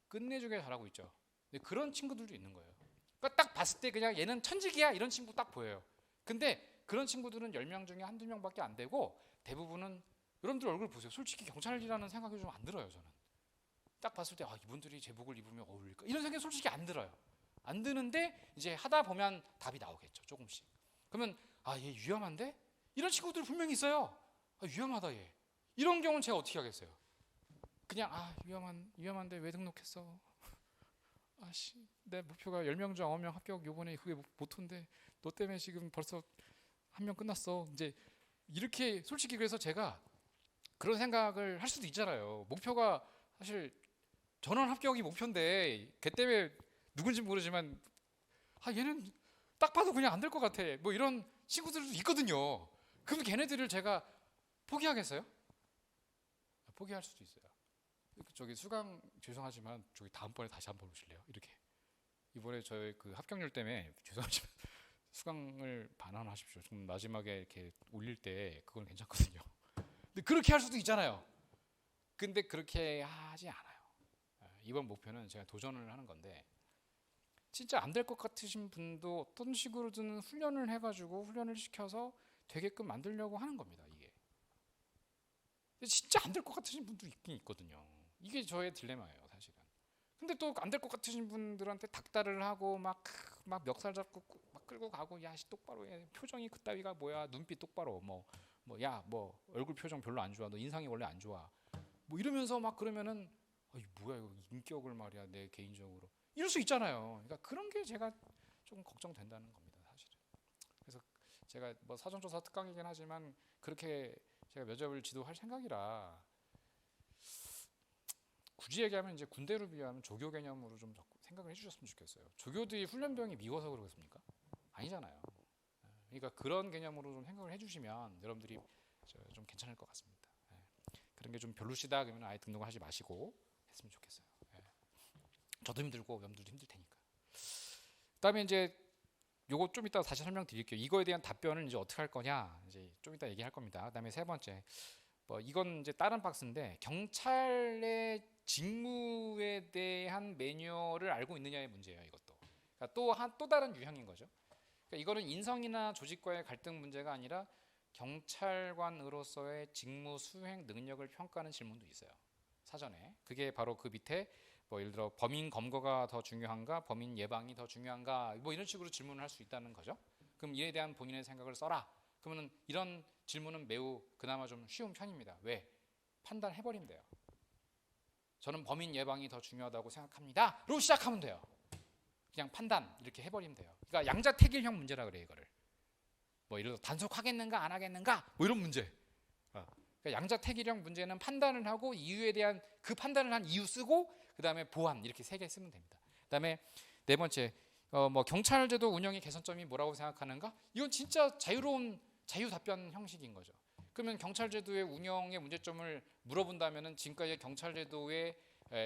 끝내주게 잘하고 있죠. 근데 그런 친구들도 있는 거예요. 그러니까 딱 봤을 때 그냥 얘는 천직이야 이런 친구 딱 보여요. 근데 그런 친구들은 10명 중에 한두 명밖에 안 되고 대부분은 여러분들 얼굴 보세요. 솔직히 경찰이라는 생각이 좀 안 들어요. 저는 딱 봤을 때 이분들이 제복을 입으면 어울릴까 이런 생각이 솔직히 안 들어요. 안 드는데 이제 하다 보면 답이 나오겠죠. 조금씩. 그러면 얘 위험한데? 이런 친구들 분명히 있어요. 위험하다 얘. 이런 경우는 제가 어떻게 하겠어요? 그냥 위험한데 왜 등록했어? 내 목표가 10명 중 9명 합격 요번에 그게 모토인데 너 때문에 지금 벌써 1명 끝났어. 이제 이렇게 솔직히 그래서 제가 그런 생각을 할 수도 있잖아요. 목표가 사실 전원 합격이 목표인데 걔 때문에 누군지 모르지만 얘는 딱 봐도 그냥 안 될 것 같아. 뭐 이런 친구들도 있거든요. 그럼 걔네들을 제가 포기하겠어요? 포기할 수도 있어요. 저기 수강 죄송하지만 저기 다음번에 다시 한번 오실래요? 이렇게 이번에 저희 그 합격률 때문에 죄송하지만 수강을 반환하십시오. 좀 마지막에 이렇게 올릴 때 그건 괜찮거든요. 근데 그렇게 할 수도 있잖아요. 근데 그렇게 하지 않아요. 이번 목표는 제가 도전을 하는 건데 진짜 안 될 것 같으신 분도 어떤 식으로든 훈련을 해가지고 훈련을 시켜서 되게끔 만들려고 하는 겁니다. 이게 진짜 안 될 것 같으신 분도 있긴 있거든요. 이게 저의 딜레마예요, 사실은. 근데 또 안 될 것 같으신 분들한테 닥달을 하고 막 멱살 잡고 막 끌고 가고 똑바로 해. 표정이 그따위가 뭐야? 눈빛 똑바로 뭐 얼굴 표정 별로 안 좋아. 너 인상이 원래 안 좋아. 뭐 이러면서 막 그러면은 뭐야 이거 인격을 말이야 내 개인적으로 이럴 수 있잖아요. 그러니까 그런 게 제가 조금 걱정된다는 겁니다, 사실은. 그래서 제가 뭐 사전조사 특강이긴 하지만 그렇게 제가 면접을 지도할 생각이라 굳이 얘기하면 이제 군대를 비하면 조교 개념으로 좀 생각을 해주셨으면 좋겠어요. 조교들이 훈련병이 미워서 그러겠습니까? 아니잖아요. 그러니까 그런 개념으로 좀 생각을 해주시면 여러분들이 좀 괜찮을 것 같습니다. 그런 게 좀 별로시다 그러면 아예 등록을 하지 마시고 했으면 좋겠어요. 저도 힘들고 여러분들도 힘들 테니까. 그다음에 이제 요거 좀 이따 다시 설명드릴게요. 이거에 대한 답변을 이제 어떻게 할 거냐 이제 좀 이따 얘기할 겁니다. 그다음에 세 번째 이건 이제 다른 박스인데 경찰의 직무에 대한 매뉴얼을 알고 있느냐의 문제예요. 이것도 그러니까 또 다른 유형인 거죠. 그러니까 이거는 인성이나 조직과의 갈등 문제가 아니라 경찰관으로서의 직무 수행 능력을 평가하는 질문도 있어요. 사전에. 그게 바로 그 밑에 예를 들어 범인 검거가 더 중요한가, 범인 예방이 더 중요한가, 뭐 이런 식으로 질문을 할 수 있다는 거죠. 그럼 이에 대한 본인의 생각을 써라. 그러면 이런 질문은 매우 그나마 좀 쉬운 편입니다. 왜? 판단해버리면 돼요. 저는 범인 예방이 더 중요하다고 생각합니다. 로 시작하면 돼요. 그냥 판단 이렇게 해버리면 돼요. 그러니까 양자택일형 문제라 그래요. 이거를. 예를 들어 단속하겠는가 안 하겠는가 뭐 이런 문제. 그러니까 양자택일형 문제는 판단을 하고 이유에 대한 그 판단을 한 이유 쓰고 그 다음에 보완 이렇게 3개 쓰면 됩니다. 그 다음에 네 번째 경찰제도 운영의 개선점이 뭐라고 생각하는가? 이건 진짜 자유로운 자유 답변 형식인 거죠. 그러면 경찰제도의 운영의 문제점을 물어본다면은 지금까지의 경찰제도의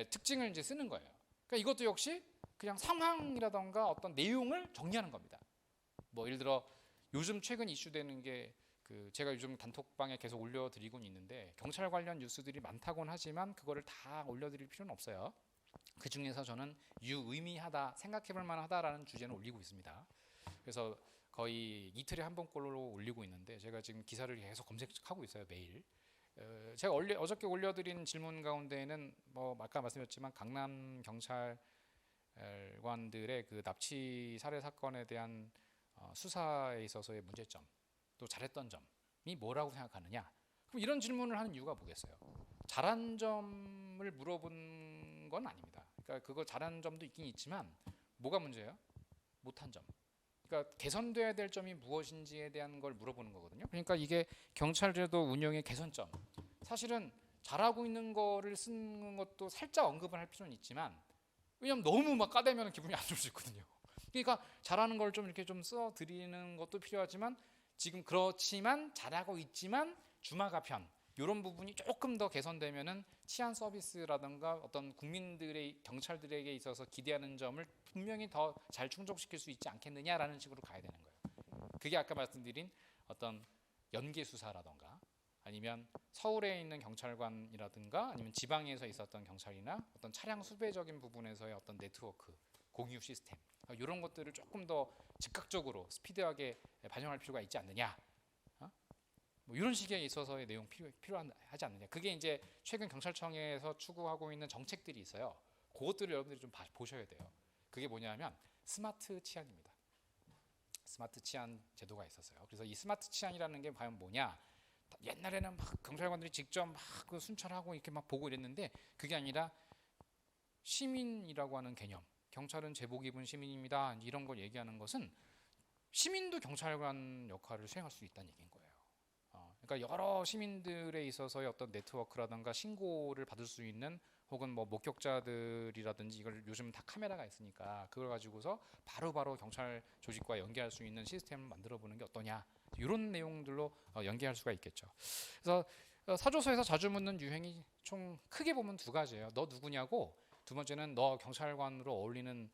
특징을 이제 쓰는 거예요. 그러니까 이것도 역시 그냥 상황이라던가 어떤 내용을 정리하는 겁니다. 예를 들어 요즘 최근 이슈되는 게 제가 요즘 단톡방에 계속 올려드리곤 있는데 경찰 관련 뉴스들이 많다곤 하지만 그거를 다 올려드릴 필요는 없어요. 그 중에서 저는 유의미하다, 생각해볼 만하다라는 주제는 올리고 있습니다. 그래서 거의 이틀에 한 번꼴로 올리고 있는데 제가 지금 기사를 계속 검색하고 있어요, 매일. 제가 어저께 올려드린 질문 가운데에는 뭐 아까 말씀드렸지만 강남 경찰관들의 그 납치 살해 사건에 대한 수사에 있어서의 문제점, 또 잘했던 점이 뭐라고 생각하느냐. 그럼 이런 질문을 하는 이유가 뭐겠어요? 잘한 점을 물어본 건 아닙니다. 그러니까 그거 잘한 점도 있긴 있지만 뭐가 문제예요? 못한 점. 그러니까 개선돼야 될 점이 무엇인지에 대한 걸 물어보는 거거든요. 그러니까 이게 경찰제도 운영의 개선점. 사실은 잘하고 있는 거를 쓰는 것도 살짝 언급을 할 필요는 있지만, 왜냐면 너무 막 까대면 기분이 안 좋을 수 있거든요. 그러니까 잘하는 걸 좀 이렇게 좀 써드리는 것도 필요하지만, 지금 그렇지만 잘하고 있지만 주마가편 이런 부분이 조금 더 개선되면은 치안 서비스라든가 어떤 국민들의 경찰들에게 있어서 기대하는 점을 분명히 더 잘 충족시킬 수 있지 않겠느냐라는 식으로 가야 되는 거예요. 그게 아까 말씀드린 어떤 연계 수사라든가 아니면 서울에 있는 경찰관이라든가 아니면 지방에서 있었던 경찰이나 어떤 차량 수배적인 부분에서의 어떤 네트워크 공유 시스템 이런 것들을 조금 더 즉각적으로 스피드하게 반영할 필요가 있지 않느냐. 뭐 이런 식에 있어서의 내용 필요하지 않느냐. 그게 이제 최근 경찰청에서 추구하고 있는 정책들이 있어요. 그것들을 여러분들이 좀 보셔야 돼요. 그게 뭐냐면 스마트 치안입니다. 스마트 치안 제도가 있었어요. 그래서 이 스마트 치안이라는 게 과연 뭐냐? 옛날에는 막 경찰관들이 직접 막 그 순찰하고 이렇게 막 보고 이랬는데 그게 아니라 시민이라고 하는 개념. 경찰은 제복 입은 시민입니다. 이런 걸 얘기하는 것은 시민도 경찰관 역할을 수행할 수 있다는 얘기인 거예요. 그러니까 여러 시민들에 있어서의 어떤 네트워크라든가 신고를 받을 수 있는 혹은 뭐 목격자들이라든지 이걸 요즘 다 카메라가 있으니까 그걸 가지고서 바로바로 경찰 조직과 연계할 수 있는 시스템을 만들어 보는 게 어떠냐 이런 내용들로 연계할 수가 있겠죠. 그래서 사조서에서 자주 묻는 유행이 총 크게 보면 두 가지예요. 너 누구냐고, 두 번째는 너 경찰관으로 어울리는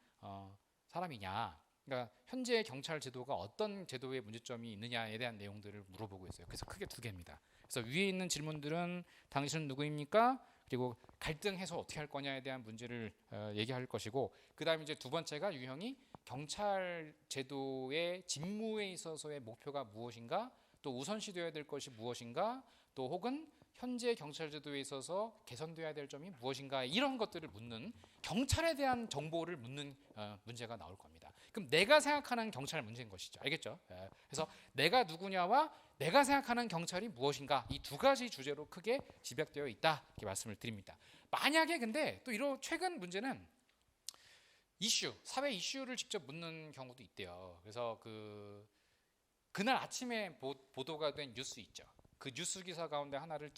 사람이냐. 그러니까 현재 경찰 제도가 어떤 제도의 문제점이 있느냐에 대한 내용들을 물어보고 있어요. 그래서 크게 두 개입니다. 그래서 위에 있는 질문들은 당신은 누구입니까? 그리고 갈등 해소 어떻게 할 거냐에 대한 문제를 얘기할 것이고, 그 다음에 이제 두 번째가 유형이 경찰 제도의 직무에 있어서의 목표가 무엇인가, 또 우선시되어야 될 것이 무엇인가, 또 혹은 현재 경찰 제도에 있어서 개선돼야 될 점이 무엇인가, 이런 것들을 묻는, 경찰에 대한 정보를 묻는 문제가 나올 겁니다. 그럼 내가 생각하는 경찰 문제인 것이죠. 알겠죠? 그래서 내가 누구냐와 내가 생각하는 경찰이 무엇인가, 이 두 가지 주제로 크게 집약되어 있다, 이렇게 말씀을 드립니다. 만약에 근데 또 이런 최근 문제는 사회 이슈를 직접 묻는 경우도 있대요. 그래서 그날 아침에 보도가 된 뉴스 있죠. 그 뉴스 기사 가운데 하나를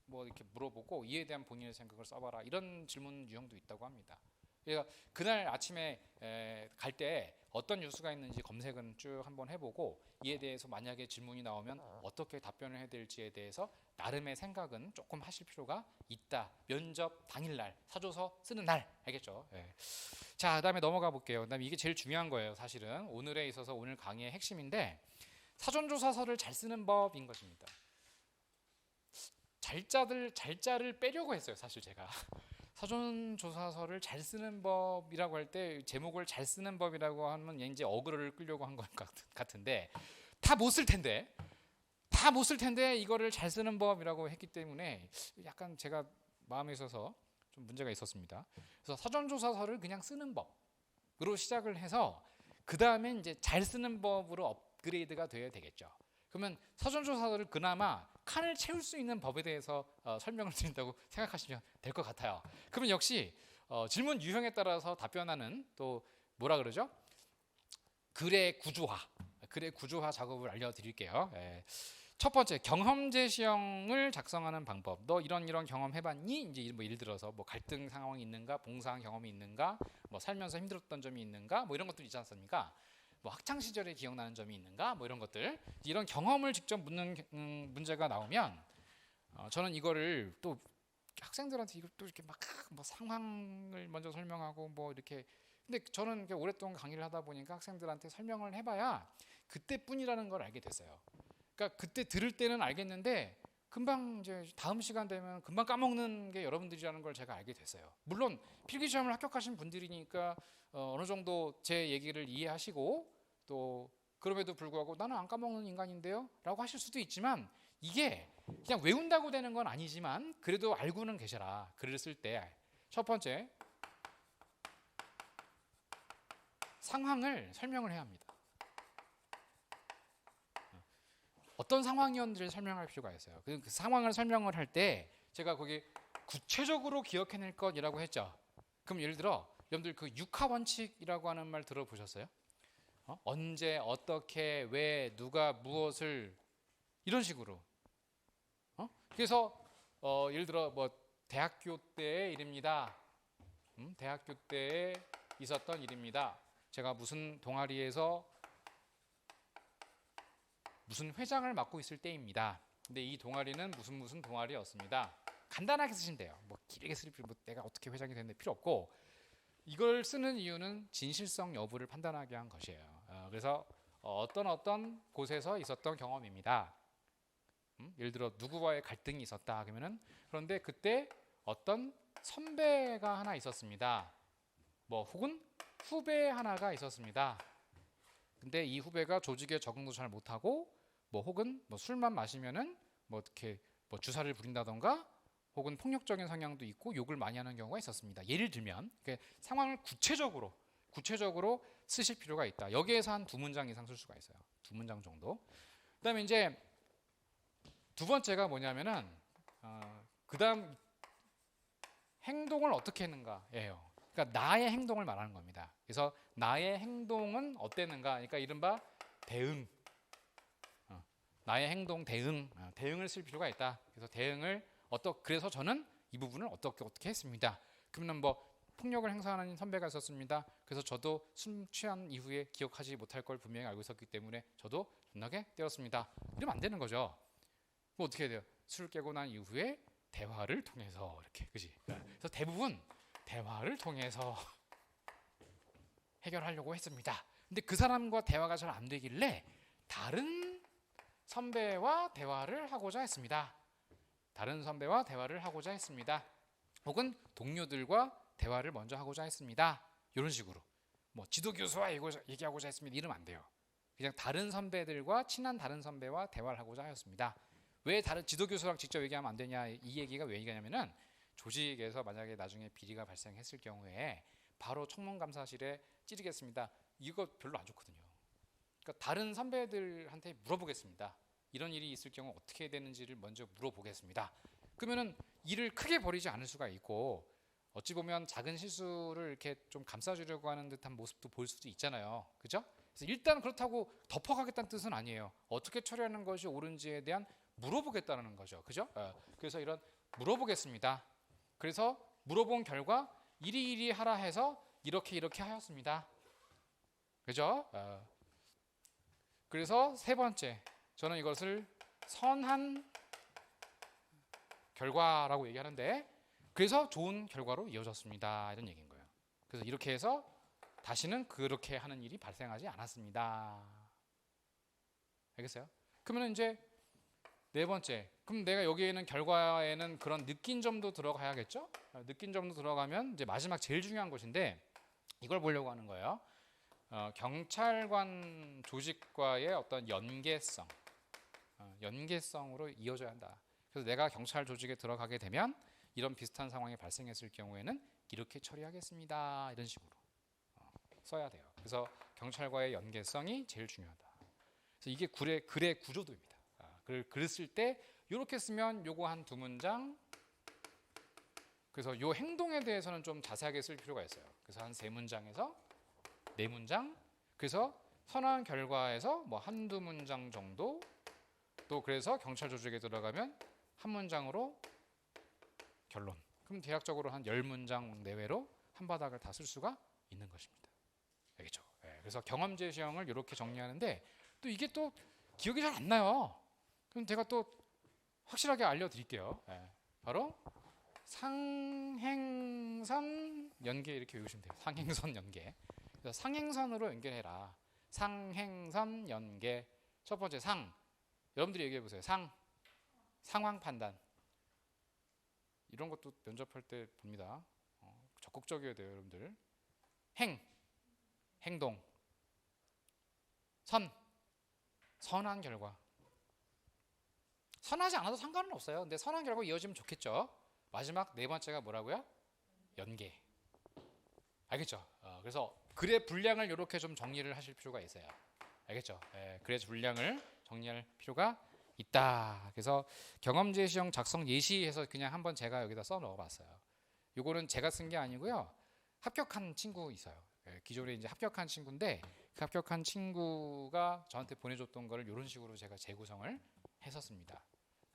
뭐 이렇게 물어보고 이에 대한 본인의 생각을 써봐라, 이런 질문 유형도 있다고 합니다. 그러니까 그날 아침에 갈 때 어떤 뉴스가 있는지 검색은 쭉 한번 해보고 이에 대해서 만약에 질문이 나오면 어떻게 답변을 해야 될지에 대해서 나름의 생각은 조금 하실 필요가 있다. 면접 당일날 사조서 쓰는 날, 알겠죠? 자, 그다음에 넘어가 볼게요. 그다음에 이게 제일 중요한 거예요. 사실은 오늘에 있어서 오늘 강의의 핵심인데, 사전조사서를 잘 쓰는 법인 것입니다. 잘자를 빼려고 했어요. 사실 제가 사전조사서를 잘 쓰는 법이라고 할 때 제목을 잘 쓰는 법이라고 하면 이제 어그로를 끌려고 한 것 같은데, 다 못 쓸 텐데 이거를 잘 쓰는 법이라고 했기 때문에 약간 제가 마음에 있어서 좀 문제가 있었습니다. 그래서 사전조사서를 그냥 쓰는 법으로 시작을 해서 그 다음에 이제 잘 쓰는 법으로 업그레이드가 돼야 되겠죠. 그러면 사전조사서를 그나마 칸을 채울 수 있는 법에 대해서 설명을 드린다고 생각하시면 될 것 같아요. 그러면 역시 질문 유형에 따라서 답변하는, 또 뭐라 그러죠? 글의 구조화 작업을 알려드릴게요. 첫 번째, 경험 제시형을 작성하는 방법. 너 이런 경험 해봤니? 이제 뭐 예를 들어서 뭐 갈등 상황이 있는가, 봉사한 경험이 있는가, 뭐 살면서 힘들었던 점이 있는가, 뭐 이런 것들 있지 않습니까? 뭐 학창 시절에 기억나는 점이 있는가, 뭐 이런 것들, 이런 경험을 직접 묻는 문제가 나오면 저는 이거를 또 학생들한테 이걸 또 이렇게 막 뭐 상황을 먼저 설명하고 뭐 이렇게, 근데 저는 이렇게 오랫동안 강의를 하다 보니까 학생들한테 설명을 해봐야 그때뿐이라는 걸 알게 됐어요. 그러니까 그때 들을 때는 알겠는데 금방 이제 다음 시간 되면 금방 까먹는 게 여러분들이라는 걸 제가 알게 됐어요. 물론 필기시험을 합격하신 분들이니까 어느 정도 제 얘기를 이해하시고 또 그럼에도 불구하고 나는 안 까먹는 인간인데요 라고 하실 수도 있지만, 이게 그냥 외운다고 되는 건 아니지만 그래도 알고는 계셔라. 글을 쓸 때 첫 번째, 상황을 설명을 해야 합니다. 어떤 상황이었는지를 설명할 필요가 있어요. 그 상황을 설명을 할 때 제가 거기 구체적으로 기억해낼 것이라고 했죠. 그럼 예를 들어 여러분들 그 육하 원칙이라고 하는 말 들어보셨어요? 언제, 어떻게, 왜, 누가, 무엇을, 이런 식으로. 그래서 예를 들어 뭐 대학교 때의 일입니다. 대학교 때에 있었던 일입니다. 제가 무슨 동아리에서 무슨 회장을 맡고 있을 때입니다. 근데 이 동아리는 무슨 동아리였습니다. 간단하게 쓰시면 돼요. 뭐 길게 쓸 필요, 뭐 내가 어떻게 회장이 됐는데 필요 없고, 이걸 쓰는 이유는 진실성 여부를 판단하기 위한 것이에요. 그래서 어떤 곳에서 있었던 경험입니다. 예를 들어 누구와의 갈등이 있었다 그러면은, 그런데 그때 어떤 선배가 하나 있었습니다. 뭐 혹은 후배 하나가 있었습니다. 근데 이 후배가 조직에 적응도 잘 못하고 뭐 혹은 뭐 술만 마시면은 뭐 어떻게 뭐 주사를 부린다던가 혹은 폭력적인 성향도 있고 욕을 많이 하는 경우가 있었습니다. 예를 들면 상황을 구체적으로 쓰실 필요가 있다. 여기에서 한 2문장 이상 쓸 수가 있어요. 2문장 정도. 그다음에 이제 두 번째가 뭐냐면은 그다음 행동을 어떻게 했는가예요. 그러니까 나의 행동을 말하는 겁니다. 그래서 나의 행동은 어땠는가? 그러니까 이른바 대응. 나의 행동 대응을 쓸 필요가 있다. 그래서 대응을 그래서 저는 이 부분을 어떻게 했습니다. 그러면 뭐 폭력을 행사하는 선배가 있었습니다. 그래서 저도 술 취한 이후에 기억하지 못할 걸 분명히 알고 있었기 때문에 저도 존나게 때렸습니다. 이러면 안 되는 거죠. 뭐 어떻게 해야 돼요? 술 깨고 난 이후에 대화를 통해서 이렇게, 그지? 그래서 대부분 대화를 통해서 해결하려고 했습니다. 근데 그 사람과 대화가 잘 안 되길래 다른 선배와 대화를 하고자 했습니다. 혹은 동료들과 대화를 먼저 하고자 했습니다. 이런 식으로 뭐 지도교수와 얘기하고자 했습니다. 이러면 안 돼요. 그냥 친한 다른 선배와 대화를 하고자 하였습니다. 왜 다른 지도교수랑 직접 얘기하면 안 되냐, 이 얘기가 왜 얘기하냐면은 조직에서 만약에 나중에 비리가 발생했을 경우에 바로 청문감사실에 찌르겠습니다. 이거 별로 안 좋거든요. 그러니까 다른 선배들한테 물어보겠습니다. 이런 일이 있을 경우 어떻게 되는지를 먼저 물어보겠습니다. 그러면은 일을 크게 벌이지 않을 수가 있고, 어찌 보면 작은 실수를 이렇게 좀 감싸주려고 하는 듯한 모습도 볼 수도 있잖아요. 그죠? 그래서 일단 그렇다고 덮어가겠다는 뜻은 아니에요. 어떻게 처리하는 것이 옳은지에 대한 물어보겠다는 거죠. 그죠? 그래서 이런 물어보겠습니다. 그래서 물어본 결과 이리 하라 해서 이렇게 하였습니다. 그죠? 그래서 세 번째, 저는 이것을 선한 결과라고 얘기하는데, 그래서 좋은 결과로 이어졌습니다. 이런 얘기인 거예요. 그래서 이렇게 해서 다시는 그렇게 하는 일이 발생하지 않았습니다. 알겠어요? 그러면 이제 네 번째, 그럼 내가 여기에는 결과에는 그런 느낀 점도 들어가야겠죠? 느낀 점도 들어가면 이제 마지막 제일 중요한 것인데, 이걸 보려고 하는 거예요. 경찰관 조직과의 어떤 연계성으로 이어져야 한다. 그래서 내가 경찰 조직에 들어가게 되면 이런 비슷한 상황이 발생했을 경우에는 이렇게 처리하겠습니다. 이런 식으로 써야 돼요. 그래서 경찰과의 연계성이 제일 중요하다. 그래서 이게 글의 구조도입니다. 글을 쓸 때 이렇게 쓰면 요거 한 2문장, 그래서 요 행동에 대해서는 좀 자세하게 쓸 필요가 있어요. 그래서 한 3문장에서 4문장, 그래서 선한 결과에서 뭐 1-2문장 정도, 또 그래서 경찰 조직에 들어가면 한 문장으로 결론. 그럼 대략적으로 한 10문장 내외로 한 바닥을 다 쓸 수가 있는 것입니다. 알겠죠? 그래서 경험제 시험을 이렇게 정리하는데, 또 이게 또 기억이 잘 안 나요. 그럼 제가 또 확실하게 알려드릴게요. 바로 상행선 연계, 이렇게 외우시면 돼요. 상행선 연계. 그래서 상행선으로 연결해라. 상행선 연계. 첫 번째 상. 여러분들이 얘기해 보세요. 상. 상황 판단 이런 것도 면접할 때 봅니다. 적극적이어야 돼요, 여러분들. 행동, 선한 결과. 선하지 않아도 상관은 없어요. 근데 선한 결과 이어지면 좋겠죠. 마지막 네 번째가 뭐라고요? 연계. 알겠죠? 그래서 글의 분량을 이렇게 좀 정리를 하실 필요가 있어요. 알겠죠? 글의 분량을 정리할 필요가 있다. 그래서 경험 제시형 작성 예시해서 그냥 한번 제가 여기다 써 넣어봤어요. 요거는 제가 쓴 게 아니고요. 합격한 친구 있어요. 기존에 이제 합격한 친구인데 그 합격한 친구가 저한테 보내줬던 거를 이런 식으로 제가 재구성을 했었습니다.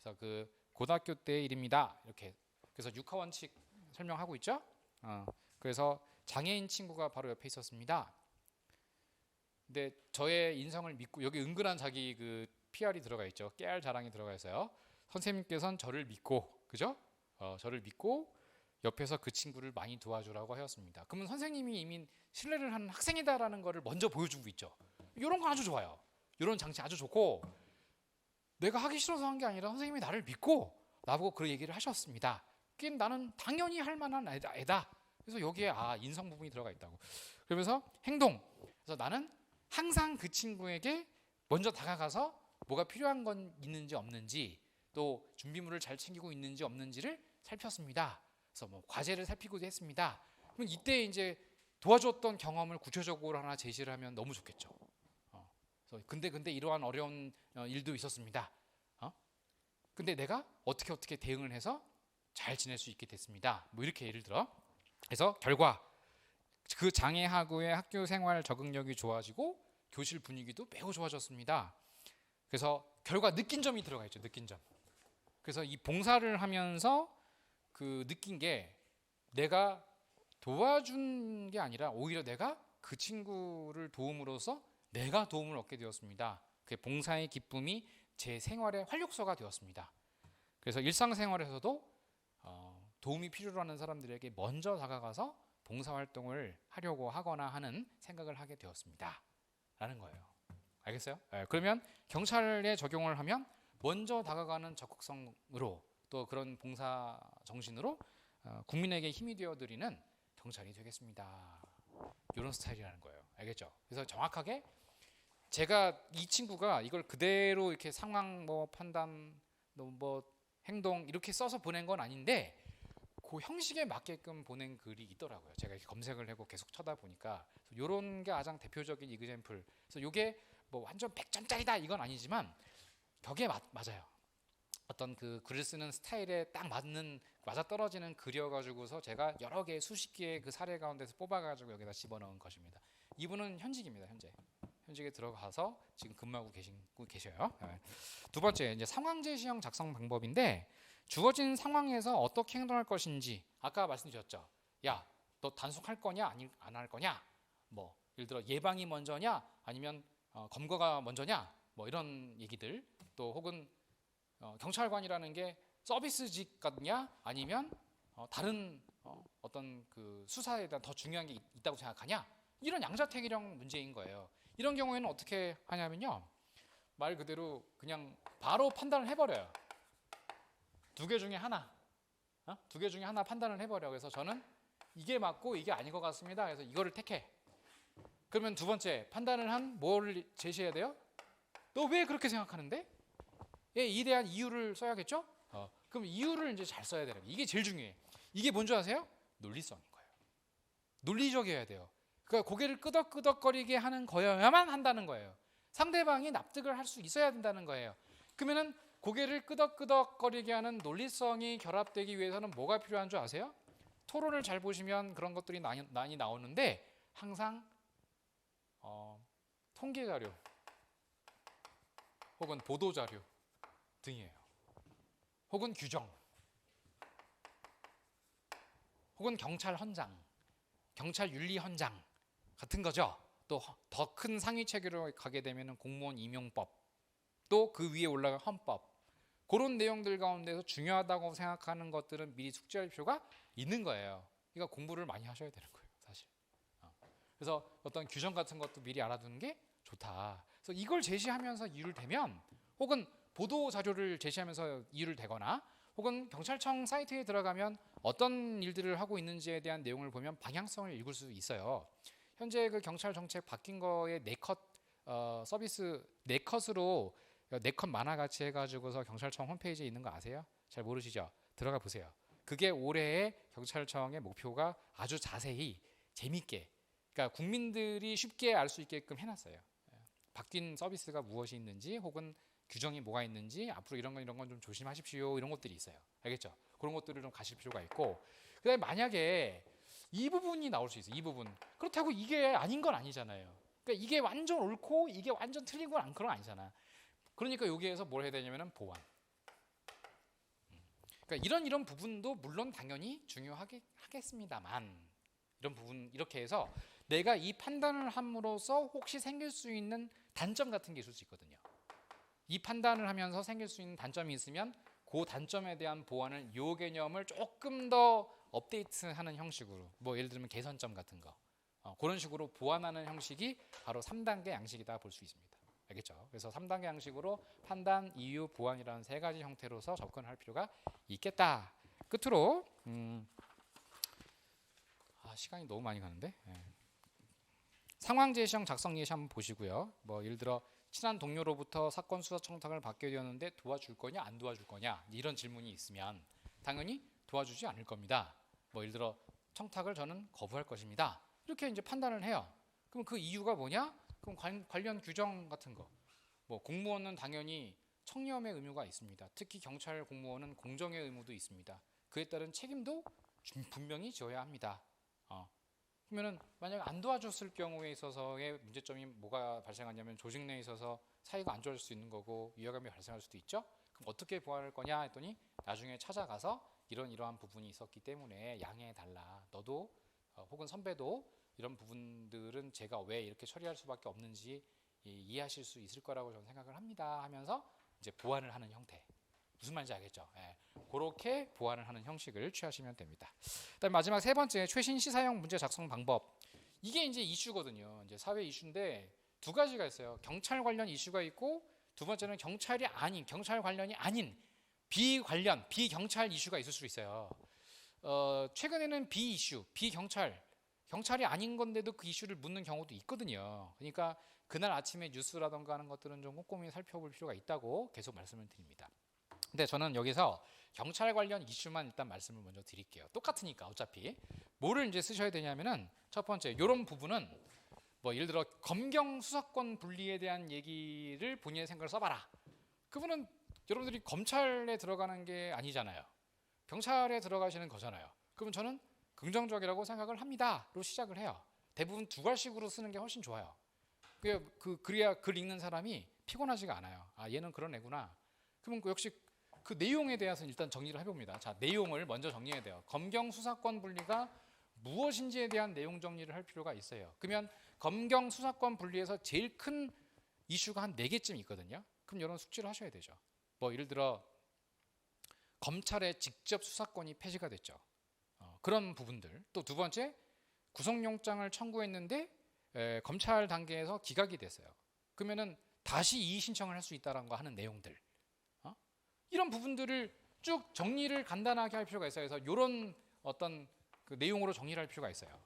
그래서 그 고등학교 때 일입니다. 이렇게 그래서 6화 원칙 설명하고 있죠. 그래서 장애인 친구가 바로 옆에 있었습니다. 근데 저의 인성을 믿고 여기 은근한 자기 그 PR이 들어가 있죠. 깨알 자랑이 들어가 있어요. 선생님께서는 저를 믿고, 그죠? 저를 믿고 옆에서 그 친구를 많이 도와주라고 하였습니다. 그러면 선생님이 이미 신뢰를 하는 학생이다라는 거를 먼저 보여주고 있죠. 이런 거 아주 좋아요. 이런 장치 아주 좋고, 내가 하기 싫어서 한 게 아니라 선생님이 나를 믿고 나보고 그런 얘기를 하셨습니다. 그게 나는 당연히 할 만한 애다. 그래서 여기에 인성 부분이 들어가 있다고. 그러면서 행동. 그래서 나는 항상 그 친구에게 먼저 다가가서 뭐가 필요한 건 있는지 없는지, 또 준비물을 잘 챙기고 있는지 없는지를 살폈습니다. 그래서 뭐 과제를 살피고도 했습니다. 그럼 이때 이제 도와줬던 경험을 구체적으로 하나 제시를 하면 너무 좋겠죠. 그래서 근데 이러한 어려운 일도 있었습니다. 근데 내가 어떻게 대응을 해서 잘 지낼 수 있게 됐습니다. 뭐 이렇게 예를 들어. 그래서 결과 그 장애하고의 학교 생활 적응력이 좋아지고 교실 분위기도 매우 좋아졌습니다. 그래서 결과 느낀 점이 들어가 있죠. 느낀 점. 그래서 이 봉사를 하면서 그 느낀 게 내가 도와준 게 아니라 오히려 내가 그 친구를 도움으로써 내가 도움을 얻게 되었습니다. 그 봉사의 기쁨이 제 생활의 활력소가 되었습니다. 그래서 일상생활에서도 도움이 필요로 하는 사람들에게 먼저 다가가서 봉사활동을 하려고 하거나 하는 생각을 하게 되었습니다. 라는 거예요. 알겠어요? 그러면 경찰에 적용을 하면 먼저 다가가는 적극성으로 또 그런 봉사 정신으로 국민에게 힘이 되어드리는 경찰이 되겠습니다. 이런 스타일이라는 거예요. 알겠죠? 그래서 정확하게 제가 이 친구가 이걸 그대로 이렇게 상황 뭐 판단 뭐 행동 이렇게 써서 보낸 건 아닌데 그 형식에 맞게끔 보낸 글이 있더라고요. 제가 이렇게 검색을 하고 계속 쳐다보니까 이런 게 가장 대표적인 이그젬플. 그래서 이게 뭐 완전 100점짜리다 이건 아니지만 격에 맞아요. 어떤 그 글을 쓰는 스타일에 딱 맞아떨어지는 글이어가지고서 제가 여러 개 수십 개의 그 사례 가운데서 뽑아가지고 여기다 집어넣은 것입니다. 이분은 현직입니다. 현직에 들어가서 지금 근무하고 계셔요. 두 번째 이제 상황 제시형 작성 방법인데 주어진 상황에서 어떻게 행동할 것인지 아까 말씀드렸죠. 야, 너 단속할 거냐 안 할 거냐? 뭐 예를 들어 예방이 먼저냐 아니면 검거가 먼저냐? 뭐 이런 얘기들 또 혹은 경찰관이라는 게 서비스직 같냐 아니면 다른 어떤 그 수사에 대한 더 중요한 게 있다고 생각하냐? 이런 양자택일형 문제인 거예요. 이런 경우에는 어떻게 하냐면요. 말 그대로 그냥 바로 판단을 해버려요. 두 개 중에 하나. 두 개 중에 하나 판단을 해버려. 그래서 저는 이게 맞고 이게 아닌 것 같습니다. 그래서 이거를 택해. 그러면 두 번째 판단을 한 뭐를 제시해야 돼요? 너 왜 그렇게 생각하는데? 이에 대한 이유를 써야겠죠? 그럼 이유를 이제 잘 써야 되는 거예요. 이게 제일 중요해. 이게 뭔지 아세요? 논리성인 거예요. 논리적이어야 돼요. 그러니까 고개를 끄덕끄덕거리게 하는 거여야만 한다는 거예요. 상대방이 납득을 할 수 있어야 된다는 거예요. 그러면은 고개를 끄덕끄덕거리게 하는 논리성이 결합되기 위해서는 뭐가 필요한 줄 아세요? 토론을 잘 보시면 그런 것들이 많이 나오는데 항상 통계 자료 혹은 보도 자료 등이에요. 혹은 규정 혹은 경찰 헌장, 경찰 윤리 헌장 같은 거죠. 또 더 큰 상위 체계로 가게 되면 공무원 임용법, 또 그 위에 올라간 헌법, 그런 내용들 가운데서 중요하다고 생각하는 것들은 미리 숙지할 필요가 있는 거예요. 그러니까 공부를 많이 하셔야 되는 거예요, 사실. 그래서 어떤 규정 같은 것도 미리 알아두는 게 좋다. 그래서 이걸 제시하면서 이유를 대면 혹은 보도 자료를 제시하면서 이유를 대거나 혹은 경찰청 사이트에 들어가면 어떤 일들을 하고 있는지에 대한 내용을 보면 방향성을 읽을 수 있어요. 현재 그 경찰 정책 바뀐 거에 네컷 서비스 네컷으로 네컷 만화같이 해가지고서 경찰청 홈페이지에 있는 거 아세요? 잘 모르시죠? 들어가 보세요. 그게 올해의 경찰청의 목표가 아주 자세히 재밌게, 그러니까 국민들이 쉽게 알 수 있게끔 해놨어요. 바뀐 서비스가 무엇이 있는지 혹은 규정이 뭐가 있는지 앞으로 이런 건 좀 조심하십시오, 이런 것들이 있어요. 알겠죠? 그런 것들을 좀 가실 필요가 있고, 그다음에 만약에 이 부분이 나올 수 있어요. 이 부분. 그렇다고 이게 아닌 건 아니잖아요. 그러니까 이게 완전 옳고 이게 완전 틀린 건 그런 건 아니잖아. 그러니까 여기에서 뭘 해야 되냐면은 보완. 그러니까 이런 부분도 물론 당연히 중요하겠습니다만, 이런 부분 이렇게 해서 내가 이 판단을 함으로써 혹시 생길 수 있는 단점 같은 게 있을 수 있거든요. 이 판단을 하면서 생길 수 있는 단점이 있으면 그 단점에 대한 보완을, 요 개념을 조금 더 업데이트하는 형식으로, 뭐 예를 들면 개선점 같은 거, 그런 식으로 보완하는 형식이 바로 3단계 양식이다 볼 수 있습니다. 알겠죠? 그래서 3단계 양식으로 판단, 이유, 보완이라는 세 가지 형태로서 접근할 필요가 있겠다. 끝으로 시간이 너무 많이 가는데, 상황 제시형, 작성 예시 한번 보시고요. 뭐 예를 들어 친한 동료로부터 사건 수사 청탁을 받게 되었는데 도와줄 거냐 안 도와줄 거냐, 이런 질문이 있으면 당연히 도와주지 않을 겁니다. 뭐 예를 들어 청탁을 저는 거부할 것입니다. 이렇게 이제 판단을 해요. 그럼 그 이유가 뭐냐? 그럼 관련 규정 같은 거. 뭐 공무원은 당연히 청렴의 의무가 있습니다. 특히 경찰 공무원은 공정의 의무도 있습니다. 그에 따른 책임도 분명히 져야 합니다. 그러면은 만약 안 도와줬을 경우에 있어서의 문제점이 뭐가 발생하냐면 조직 내에 있어서 사이가 안 좋아질 수 있는 거고 위화감이 발생할 수도 있죠. 그럼 어떻게 보완할 거냐 했더니 나중에 찾아가서 이러한 부분이 있었기 때문에 양해해 달라. 너도 혹은 선배도 이런 부분들은 제가 왜 이렇게 처리할 수밖에 없는지 이해하실 수 있을 거라고 저는 생각을 합니다 하면서 이제 보완을 하는 형태. 무슨 말인지 알겠죠? 그렇게 보완을 하는 형식을 취하시면 됩니다. 그다음 마지막 세 번째, 최신 시사형 문제 작성 방법. 이게 이제 이슈거든요. 이제 사회 이슈인데 두 가지가 있어요. 경찰 관련 이슈가 있고, 두 번째는 경찰 관련이 아닌 비경찰 이슈가 있을 수 있어요. 최근에는 경찰이 아닌 건데도 그 이슈를 묻는 경우도 있거든요. 그러니까 그날 아침에 뉴스라던가 하는 것들은 좀 꼼꼼히 살펴볼 필요가 있다고 계속 말씀을 드립니다. 근데 저는 여기서 경찰 관련 이슈만 일단 말씀을 먼저 드릴게요. 똑같으니까 어차피. 뭐를 이제 쓰셔야 되냐면은 첫 번째, 이런 부분은 뭐 예를 들어 검경 수사권 분리에 대한 얘기를 본인의 생각을 써봐라. 그분은 여러분들이 검찰에 들어가는 게 아니잖아요. 경찰에 들어가시는 거잖아요. 그러면 저는 긍정적이라고 생각을 합니다로 시작을 해요. 대부분 두 갈식으로 쓰는 게 훨씬 좋아요. 그래야 글 읽는 사람이 피곤하지가 않아요. 얘는 그런 애구나. 그러면 역시 그 내용에 대해서 일단 정리를 해봅니다. 자, 내용을 먼저 정리해야 돼요. 검경 수사권 분리가 무엇인지에 대한 내용 정리를 할 필요가 있어요. 그러면 검경 수사권 분리에서 제일 큰 이슈가 한 4개쯤 있거든요. 그럼 이런 숙지를 하셔야 되죠. 뭐 예를 들어 검찰의 직접 수사권이 폐지가 됐죠. 그런 부분들. 또 두 번째, 구속영장을 청구했는데 검찰 단계에서 기각이 됐어요. 그러면은 다시 이의 신청을 할 수 있다는 거 하는 내용들. 이런 부분들을 쭉 정리를 간단하게 할 필요가 있어요. 그래서 이런 어떤 그 내용으로 정리를 할 필요가 있어요.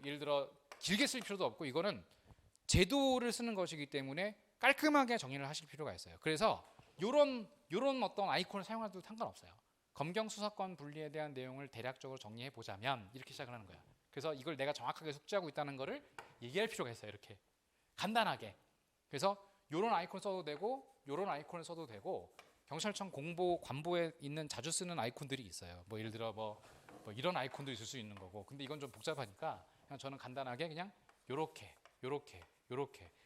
예를 들어 길게 쓸 필요도 없고, 이거는 제도를 쓰는 것이기 때문에 깔끔하게 정리를 하실 필요가 있어요. 그래서 이런 어떤 아이콘을 사용해도 상관없어요. 검경 수사권 분리에 대한 내용을 대략적으로 정리해 보자면 이렇게 시작을 하는 거야. 그래서 이걸 내가 정확하게 숙지하고 있다는 거를 얘기할 필요가 있어요. 이렇게 간단하게. 그래서 이런 아이콘 써도 되고 이런 아이콘을 써도 되고, 경찰청 공보 관보에 있는 자주 쓰는 아이콘들이 있어요. 뭐 예를 들어 뭐 이런 아이콘도 있을 수 있는 거고, 근데 이건 좀 복잡하니까 그냥 저는 간단하게 그냥 요렇게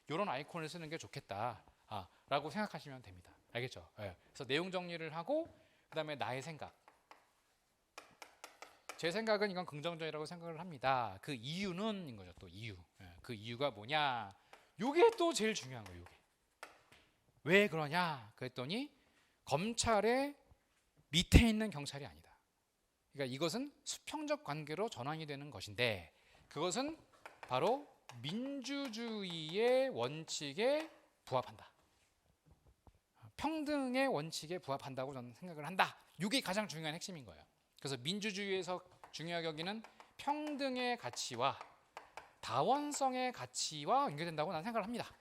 요런 아이콘을 쓰는 게 좋겠다 라고 생각하시면 됩니다. 알겠죠? 그래서 내용 정리를 하고, 그 다음에 나의 생각, 제 생각은 이건 긍정적이라고 생각을 합니다. 그 이유는 인 거죠. 또 이유. 그 이유가 뭐냐, 요게 또 제일 중요한 거예요. 요게 왜 그러냐 그랬더니 검찰의 밑에 있는 경찰이 아니다. 그러니까 이것은 수평적 관계로 전환이 되는 것인데, 그것은 바로 민주주의의 원칙에 부합한다. 평등의 원칙에 부합한다고 저는 생각을 한다. 이게 가장 중요한 핵심인 거예요. 그래서 민주주의에서 중요하게 여기는 평등의 가치와 다원성의 가치와 연결된다고 나는 생각을 합니다.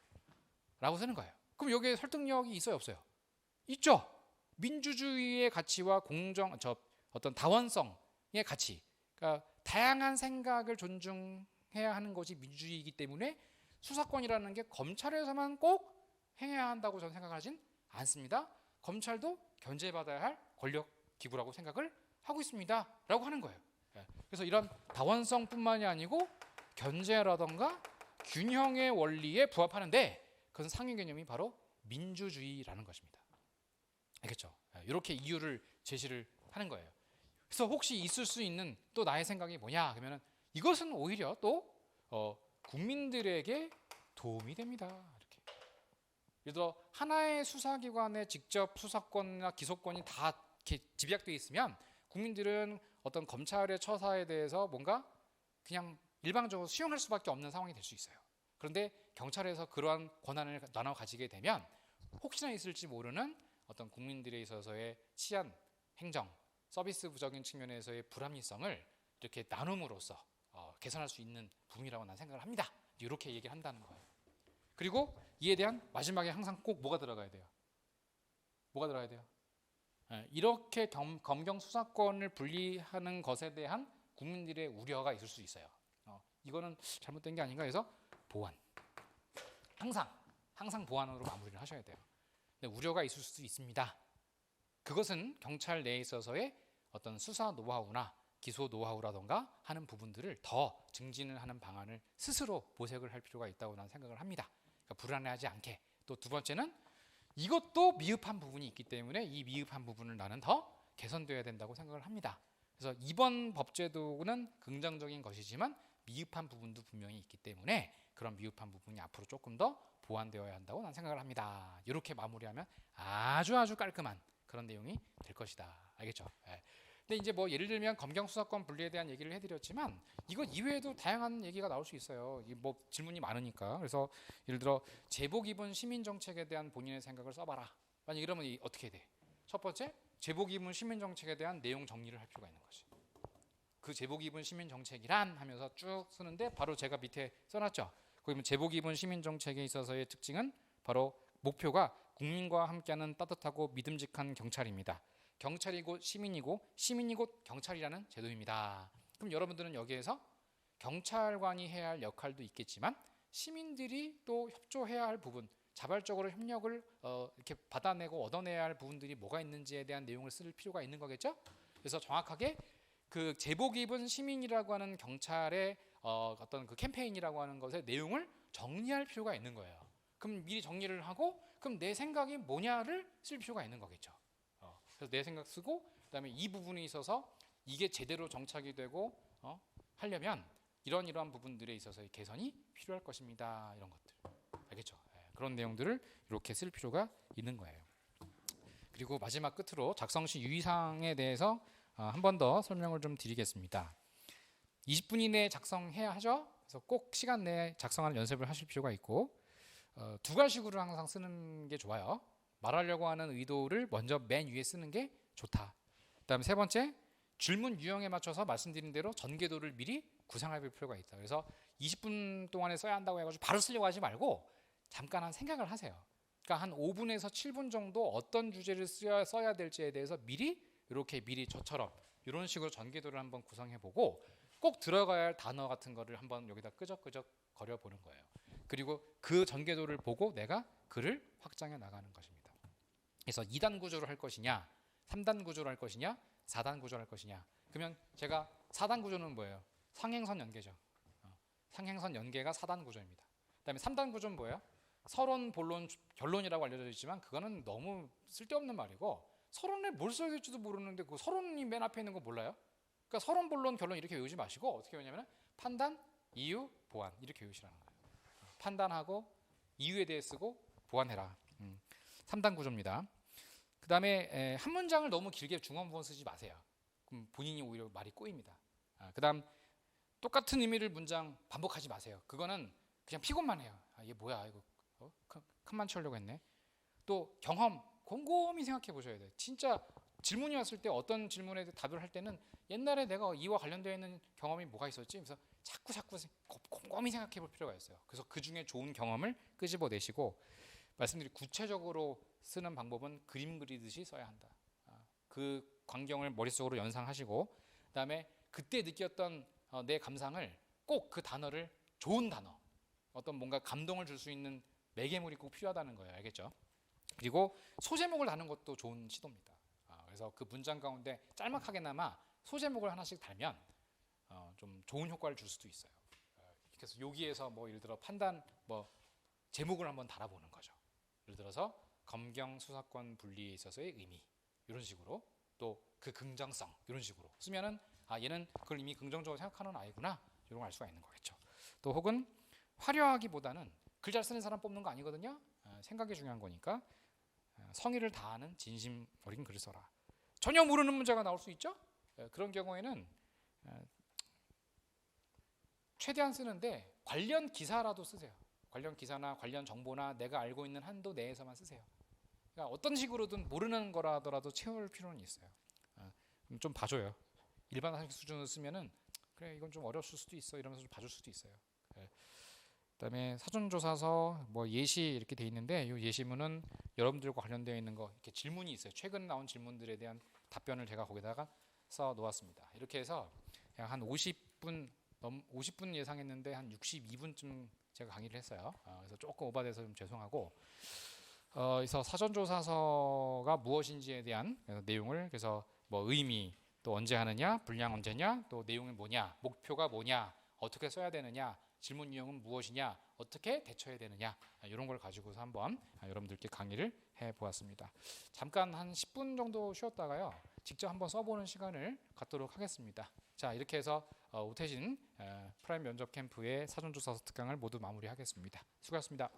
라고 쓰는 거예요. 그럼 여기에 설득력이 있어요, 없어요? 있죠. 민주주의의 가치와 어떤 다원성의 가치, 그러니까 다양한 생각을 존중해야 하는 것이 민주주의이기 때문에 수사권이라는 게 검찰에서만 꼭 행해야 한다고 저는 생각하진 않습니다. 검찰도 견제받아야 할 권력 기구라고 생각을 하고 있습니다. 라고 하는 거예요. 그래서 이런 다원성뿐만이 아니고 견제라던가 균형의 원리에 부합하는데 그것은 상위 개념이 바로 민주주의라는 것입니다. 알겠죠? 이렇게 이유를 제시를 하는 거예요. 그래서 혹시 있을 수 있는 또 나의 생각이 뭐냐 그러면 이것은 오히려 또 국민들에게 도움이 됩니다. 이렇게. 예를 들어 하나의 수사기관의 직접 수사권이나 기소권이 다 이렇게 집약되어 있으면 국민들은 어떤 검찰의 처사에 대해서 뭔가 그냥 일방적으로 수용할 수밖에 없는 상황이 될 수 있어요. 그런데 경찰에서 그러한 권한을 나눠 가지게 되면 혹시나 있을지 모르는 어떤 국민들에 있어서의 치안, 행정, 서비스적인 측면에서의 불합리성을 이렇게 나눔으로써 개선할 수 있는 부분이라고 난 생각을 합니다. 이렇게 얘기를 한다는 거예요. 그리고 이에 대한 마지막에 항상 꼭 뭐가 들어가야 돼요? 뭐가 들어가야 돼요? 이렇게 검경 수사권을 분리하는 것에 대한 국민들의 우려가 있을 수 있어요. 이거는 잘못된 게 아닌가 해서 보완. 항상 보완으로 마무리를 하셔야 돼요. 근데 우려가 있을 수도 있습니다. 그것은 경찰 내에 있어서의 어떤 수사 노하우나 기소 노하우라던가 하는 부분들을 더 증진을 하는 방안을 스스로 모색을 할 필요가 있다고 나는 생각을 합니다. 그러니까 불안해하지 않게. 또 두 번째는 이것도 미흡한 부분이 있기 때문에 이 미흡한 부분을 나는 더 개선되어야 된다고 생각을 합니다. 그래서 이번 법제도는 긍정적인 것이지만 미흡한 부분도 분명히 있기 때문에 그런 미흡한 부분이 앞으로 조금 더 보완되어야 한다고 난 생각을 합니다. 이렇게 마무리하면 아주 깔끔한 그런 내용이 될 것이다. 알겠죠? 근데 이제 뭐 예를 들면 검경 수사권 분리에 대한 얘기를 해드렸지만 이거 이외에도 다양한 얘기가 나올 수 있어요. 뭐 질문이 많으니까. 그래서 예를 들어 제복 입은 시민 정책에 대한 본인의 생각을 써봐라. 만약 이러면 어떻게 돼? 첫 번째, 제복 입은 시민 정책에 대한 내용 정리를 할 필요가 있는 거지. 그 제복 입은 시민 정책이란 하면서 쭉 쓰는데 바로 제가 밑에 써놨죠. 거기 제복 입은 시민 정책에 있어서의 특징은 바로 목표가 국민과 함께하는 따뜻하고 믿음직한 경찰입니다. 경찰이 곧 시민이고 시민이 곧 경찰이라는 제도입니다. 그럼 여러분들은 여기에서 경찰관이 해야 할 역할도 있겠지만 시민들이 또 협조해야 할 부분, 자발적으로 협력을 이렇게 받아내고 얻어내야 할 부분들이 뭐가 있는지에 대한 내용을 쓸 필요가 있는 거겠죠. 그래서 정확하게 그 제복 입은 시민이라고 하는 경찰의 어떤 그 캠페인이라고 하는 것의 내용을 정리할 필요가 있는 거예요. 그럼 미리 정리를 하고 그럼 내 생각이 뭐냐를 쓸 필요가 있는 거겠죠. 그래서 내 생각 쓰고 그다음에 이 부분에 있어서 이게 제대로 정착이 되고 하려면 이러한 부분들에 있어서의 개선이 필요할 것입니다. 이런 것들 알겠죠? 그런 내용들을 이렇게 쓸 필요가 있는 거예요. 그리고 마지막 끝으로 작성 시 유의사항에 대해서 한 번 더 설명을 좀 드리겠습니다. 20분 이내에 작성해야 하죠. 그래서 꼭 시간 내에 작성하는 연습을 하실 필요가 있고 두 가지식으로 항상 쓰는 게 좋아요. 말하려고 하는 의도를 먼저 맨 위에 쓰는 게 좋다. 그다음에 세 번째, 질문 유형에 맞춰서 말씀드린 대로 전개도를 미리 구상할 필요가 있다. 그래서 20분 동안에 써야 한다고 해가지고 바로 쓰려고 하지 말고 잠깐 한 생각을 하세요. 그러니까 한 5분에서 7분 정도 어떤 주제를 써야 될지에 대해서 미리 저처럼 이런 식으로 전개도를 한번 구성해보고 꼭 들어가야 할 단어 같은 거를 한번 여기다 끄적끄적 거려보는 거예요. 그리고 그 전개도를 보고 내가 글을 확장해 나가는 것입니다. 그래서 2단 구조로 할 것이냐 3단 구조로 할 것이냐 4단 구조로 할 것이냐. 그러면 제가 4단 구조는 뭐예요? 상행선 연계죠. 상행선 연계가 4단 구조입니다. 그다음에 3단 구조는 뭐예요? 서론, 본론, 결론이라고 알려져 있지만 그거는 너무 쓸데없는 말이고 서론에 뭘 써야 될지도 모르는데 그 서론이 맨 앞에 있는 거 몰라요? 그러니까 서론, 본론, 결론 이렇게 외우지 마시고 어떻게 외우냐면 판단, 이유, 보완 이렇게 외우시라는 거예요. 판단하고 이유에 대해 쓰고 보완해라. 3단 구조입니다. 그 다음에 한 문장을 너무 길게 중원부원 쓰지 마세요. 그럼 본인이 오히려 말이 꼬입니다. 그 다음 똑같은 의미를 문장 반복하지 마세요. 그거는 그냥 피곤만 해요. 얘 뭐야 이거 큰만 치려고 했네. 또 경험, 곰곰이 생각해 보셔야 돼요. 진짜 질문이 왔을 때 어떤 질문에 답을 할 때는 옛날에 내가 이와 관련되어 있는 경험이 뭐가 있었지? 그래서 자꾸 곰곰이 생각해 볼 필요가 있어요. 그래서 그 중에 좋은 경험을 끄집어내시고, 말씀드린 구체적으로 쓰는 방법은 그림 그리듯이 써야 한다. 그 광경을 머릿속으로 연상하시고, 그다음에 그때 느꼈던 내 감상을 꼭 그 단어를, 좋은 단어, 어떤 뭔가 감동을 줄 수 있는 매개물이 꼭 필요하다는 거예요. 알겠죠? 그리고 소제목을 다는 것도 좋은 시도입니다. 그래서 그 문장 가운데 짤막하게나마 소제목을 하나씩 달면 좀 좋은 효과를 줄 수도 있어요. 그래서 여기에서 뭐 예를 들어 판단 뭐 제목을 한번 달아보는 거죠. 예를 들어서 검경 수사권 분리에 있어서의 의미, 이런 식으로, 또 그 긍정성, 이런 식으로 쓰면은 얘는 그걸 이미 긍정적으로 생각하는 아이구나, 이런 걸 알 수가 있는 거겠죠. 또 혹은 화려하기보다는, 글 잘 쓰는 사람 뽑는 거 아니거든요. 생각이 중요한 거니까 성의를 다하는 진심 어린 글을 써라. 전혀 모르는 문제가 나올 수 있죠. 그런 경우에는 최대한 쓰는데 관련 기사라도 쓰세요. 관련 기사나 관련 정보나 내가 알고 있는 한도 내에서만 쓰세요. 그러니까 어떤 식으로든 모르는 거라더라도 채울 필요는 있어요. 좀 봐줘요. 일반 학습 수준으로 쓰면은 그래 이건 좀 어려울 수도 있어 이러면서 좀 봐줄 수도 있어요. 그다음에 사전조사서 뭐 예시 이렇게 돼 있는데, 이 예시문은 여러분들과 관련되어 있는 거, 이렇게 질문이 있어요. 최근 나온 질문들에 대한 답변을 제가 거기다가 써 놓았습니다. 이렇게 해서 한 50분 예상했는데 한 62분쯤 제가 강의를 했어요. 그래서 조금 오버돼서 좀 죄송하고, 그래서 사전조사서가 무엇인지에 대한 내용을, 그래서 뭐 의미, 또 언제 하느냐, 분량 언제냐, 또 내용이 뭐냐, 목표가 뭐냐, 어떻게 써야 되느냐, 질문 유형은 무엇이냐, 어떻게 대처해야 되느냐, 이런 걸 가지고서 한번 여러분들께 강의를 해보았습니다. 잠깐 한 10분 정도 쉬었다가요, 직접 한번 써보는 시간을 갖도록 하겠습니다. 자, 이렇게 해서 오태진 프라임 면접 캠프의 사전조사서 특강을 모두 마무리하겠습니다. 수고하셨습니다.